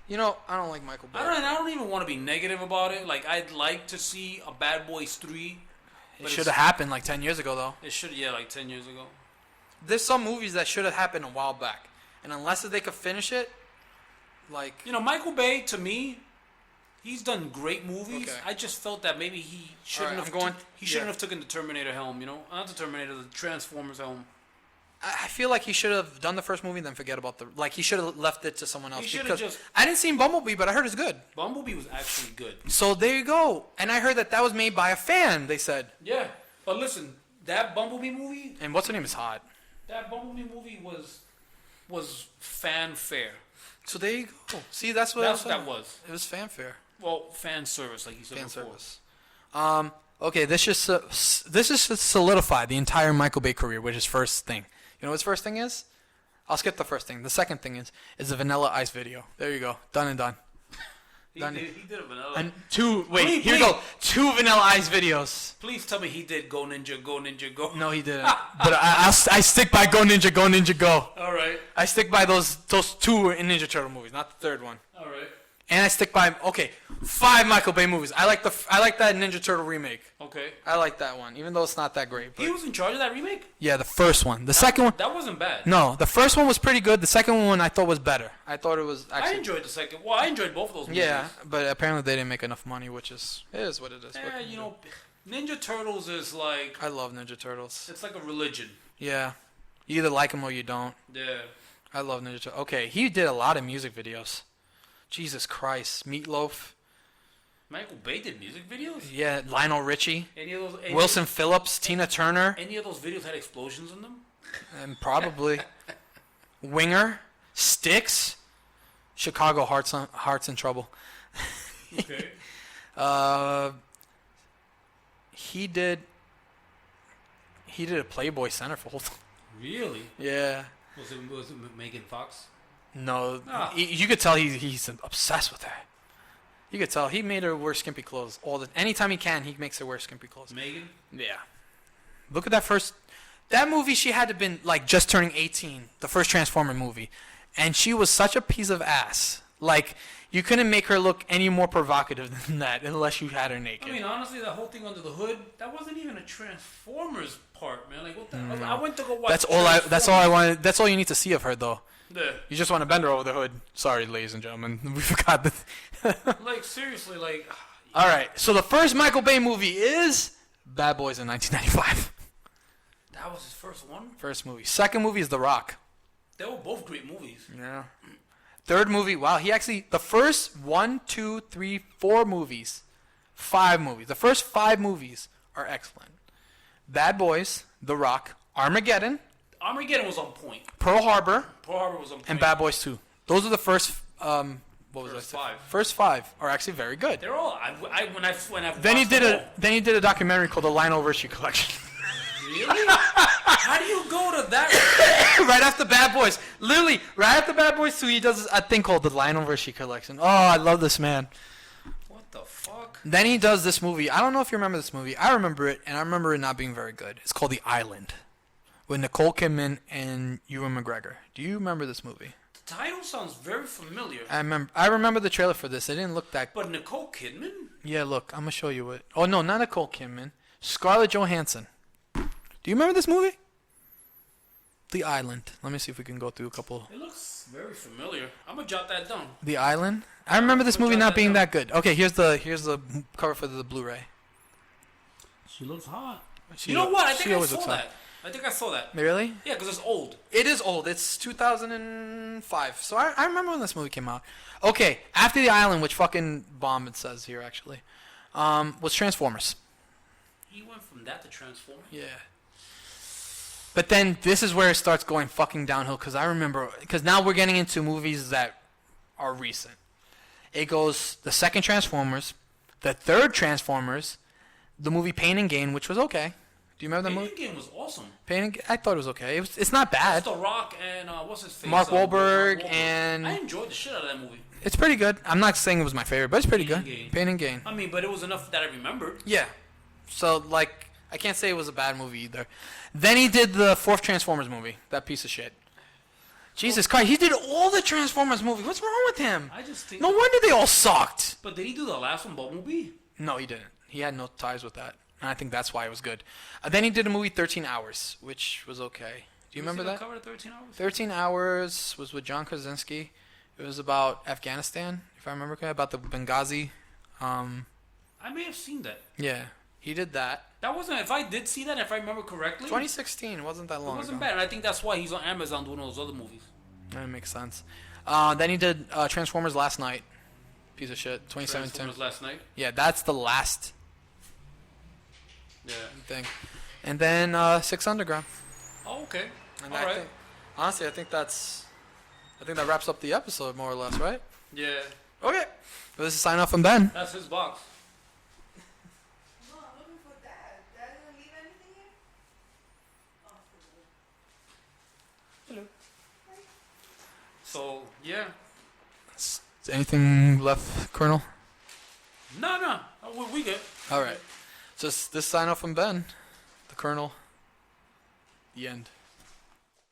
A: You know, I don't like Michael Bay.
B: I don't even want to be negative about it. Like I'd like to see a Bad Boys 3.
A: It should have happened like 10 years ago, though.
B: It should, like 10 years ago.
A: There's some movies that should have happened a while back, and unless they could finish it, like
B: Michael Bay to me, he's done great movies.
A: Okay.
B: I just felt that maybe he shouldn't have taken the Terminator helm. Not the Terminator, the Transformers helm.
A: I feel like he should have done the first movie and then forget about he should have left it to someone else.
B: He should
A: because
B: have just.
A: I didn't see Bumblebee, but I heard it's good.
B: Bumblebee was actually good.
A: So there you go. And I heard that was made by a fan. They said.
B: Yeah, but listen, that Bumblebee movie.
A: And what's her name is hot.
B: That Bumblebee movie was fanfare.
A: So there you go. See, that's what
B: that was.
A: It was fanfare.
B: Well, fan service, like you said before.
A: Service. Okay, this just solidified the entire Michael Bay career with his first thing. You know what his first thing is? I'll skip the first thing. The second thing is the Vanilla Ice video. There you go. Done and done.
B: He did a Vanilla.
A: And here we go. 2 Vanilla Ice videos.
B: Please tell me he did Go Ninja, Go Ninja, Go.
A: No, he didn't. But I stick by Go Ninja, Go Ninja, Go.
B: All right.
A: I stick by those 2 Ninja Turtle movies, not the third one.
B: All right.
A: And I stick by 5 Michael Bay movies. I like that Ninja Turtle remake.
B: Okay.
A: I like that one, even though it's not that great. But
B: He was in charge of that remake?
A: yeah, the first one. The second one.
B: That wasn't bad.
A: No, the first one was pretty good. The second one I thought was better. I thought it was actually.
B: I enjoyed the second. Well, I enjoyed both of those movies.
A: Yeah, but apparently they didn't make enough money, which is what it is.
B: Yeah, Ninja Turtles is like.
A: I love Ninja Turtles.
B: It's like a religion.
A: Yeah, you either like them or you don't.
B: Yeah.
A: I love Ninja Turtles. Okay, he did a lot of music videos. Jesus Christ, Meatloaf.
B: Michael Bay did music videos?
A: Yeah, Lionel Richie.
B: Any of those?
A: Wilson Phillips, Tina Turner.
B: Any of those videos had explosions in them?
A: And probably Winger, Styx, Chicago Hearts in Trouble.
B: Okay.
A: He did a Playboy centerfold.
B: Really?
A: Yeah.
B: Was it Megan Fox?
A: No,
B: Ah.
A: you could tell he's obsessed with her. You could tell he made her wear skimpy clothes anytime he can. He makes her wear skimpy clothes.
B: Megan?
A: Yeah. Look at that movie. She had to been like just turning 18, the first Transformer movie, and she was such a piece of ass. Like you couldn't make her look any more provocative than that unless you had her naked.
B: I mean, honestly, that whole thing under the hood, that wasn't even a Transformers part, man. Like, what the? I went to go watch.
A: That's all I wanted. That's all you need to see of her, though.
B: Yeah.
A: You just want to bend her over the hood. Sorry, ladies and gentlemen, we forgot that.
B: Like seriously, like.
A: All right, so the first Michael Bay movie is Bad Boys in 1995.
B: That was his first one.
A: First movie. Second movie is The Rock.
B: They were both great movies.
A: Yeah. Third movie. Wow, the first 1, 2, 3, 4 movies, 5 movies. The first 5 movies are excellent. Bad Boys, The Rock, Armageddon.
B: Armageddon was on point.
A: Pearl Harbor.
B: Pearl Harbor was on point.
A: And Bad Boys 2. Those are the first.
B: First 5.
A: First 5 are actually very good.
B: They're all. When I
A: Then he did a documentary called The Lionel Richie Collection.
B: Really? How do you go to that?
A: Right after Bad Boys, literally right after Bad Boys 2, he does a thing called The Lionel Richie Collection. Oh, I love this man.
B: What the fuck?
A: Then he does this movie. I don't know if you remember this movie. I remember it, and I remember it not being very good. It's called The Island, with Nicole Kidman and Ewan McGregor. Do you remember this movie?
B: The title sounds very familiar.
A: I remember the trailer for this. It didn't look that.
B: But Nicole Kidman?
A: Yeah, look, I'm gonna show you it. Oh no, not Nicole Kidman. Scarlett Johansson. Do you remember this movie? The Island. Let me see if we can go through a couple.
B: It looks very familiar. I'm gonna jot that down.
A: The Island. I remember this movie not being that good. Okay, here's the cover for the Blu-ray.
B: She looks hot. You know what? I think I saw that.
A: Really?
B: Yeah, because it's old.
A: It is old. It's 2005. So I remember when this movie came out. Okay, after The Island, which fucking bomb it says here actually, was Transformers.
B: He went from that to Transformers?
A: Yeah. But then this is where it starts going fucking downhill because now we're getting into movies that are recent. It goes the second Transformers, the third Transformers, the movie Pain and Gain, which was okay. Do you remember that
B: Pain
A: movie?
B: and Gain was awesome.
A: Pain and I thought it was okay. It's not bad.
B: That's The Rock and what's his face?
A: Mark
B: Mark
A: Wahlberg
B: Wahlberg.
A: and
B: I enjoyed the shit out of that movie.
A: it's pretty good. I'm not saying it was my favorite, but it's pretty
B: Pain
A: good.
B: and Gain.
A: Pain and Gain.
B: I mean, but it was enough that I remembered.
A: Yeah. So like I can't say it was a bad movie either. Then he did the fourth Transformers movie. That piece of shit. Jesus Christ, he did all the Transformers movie. What's wrong with him?
B: I just think.
A: No wonder they all sucked.
B: But did he do the last one, Bumblebee?
A: No, he didn't. He had no ties with that. And I think that's why it was good. Then he did a movie 13 Hours, which was okay. Do you remember that?
B: Cover of 13 Hours?
A: 13 Hours was with John Krasinski. It was about Afghanistan, if I remember correctly, about the Benghazi.
B: I may have seen that.
A: Yeah, he did that.
B: That wasn't. If I did see that, if I remember correctly,
A: 2016 wasn't that long
B: it wasn't
A: ago.
B: bad. And I think that's why he's on Amazon doing all those other movies.
A: That makes sense. Then he did Transformers Last Night. Piece of shit. 2017.
B: Transformers Last Night.
A: Yeah, that's the last
B: Yeah.
A: thing. And then Six Underground.
B: Oh, okay.
A: And
B: All
A: I
B: right.
A: think, honestly, I think that wraps up the episode more or less, right?
B: Yeah.
A: Okay. Well, this is sign off from Ben.
B: That's his box.
C: No, I'm looking for Dad. Dad didn't leave anything here? Oh,
A: Hello.
B: So yeah.
A: Is anything left, Colonel?
B: No. We good.
A: All right. Just this sign off from Ben, the Colonel. The end.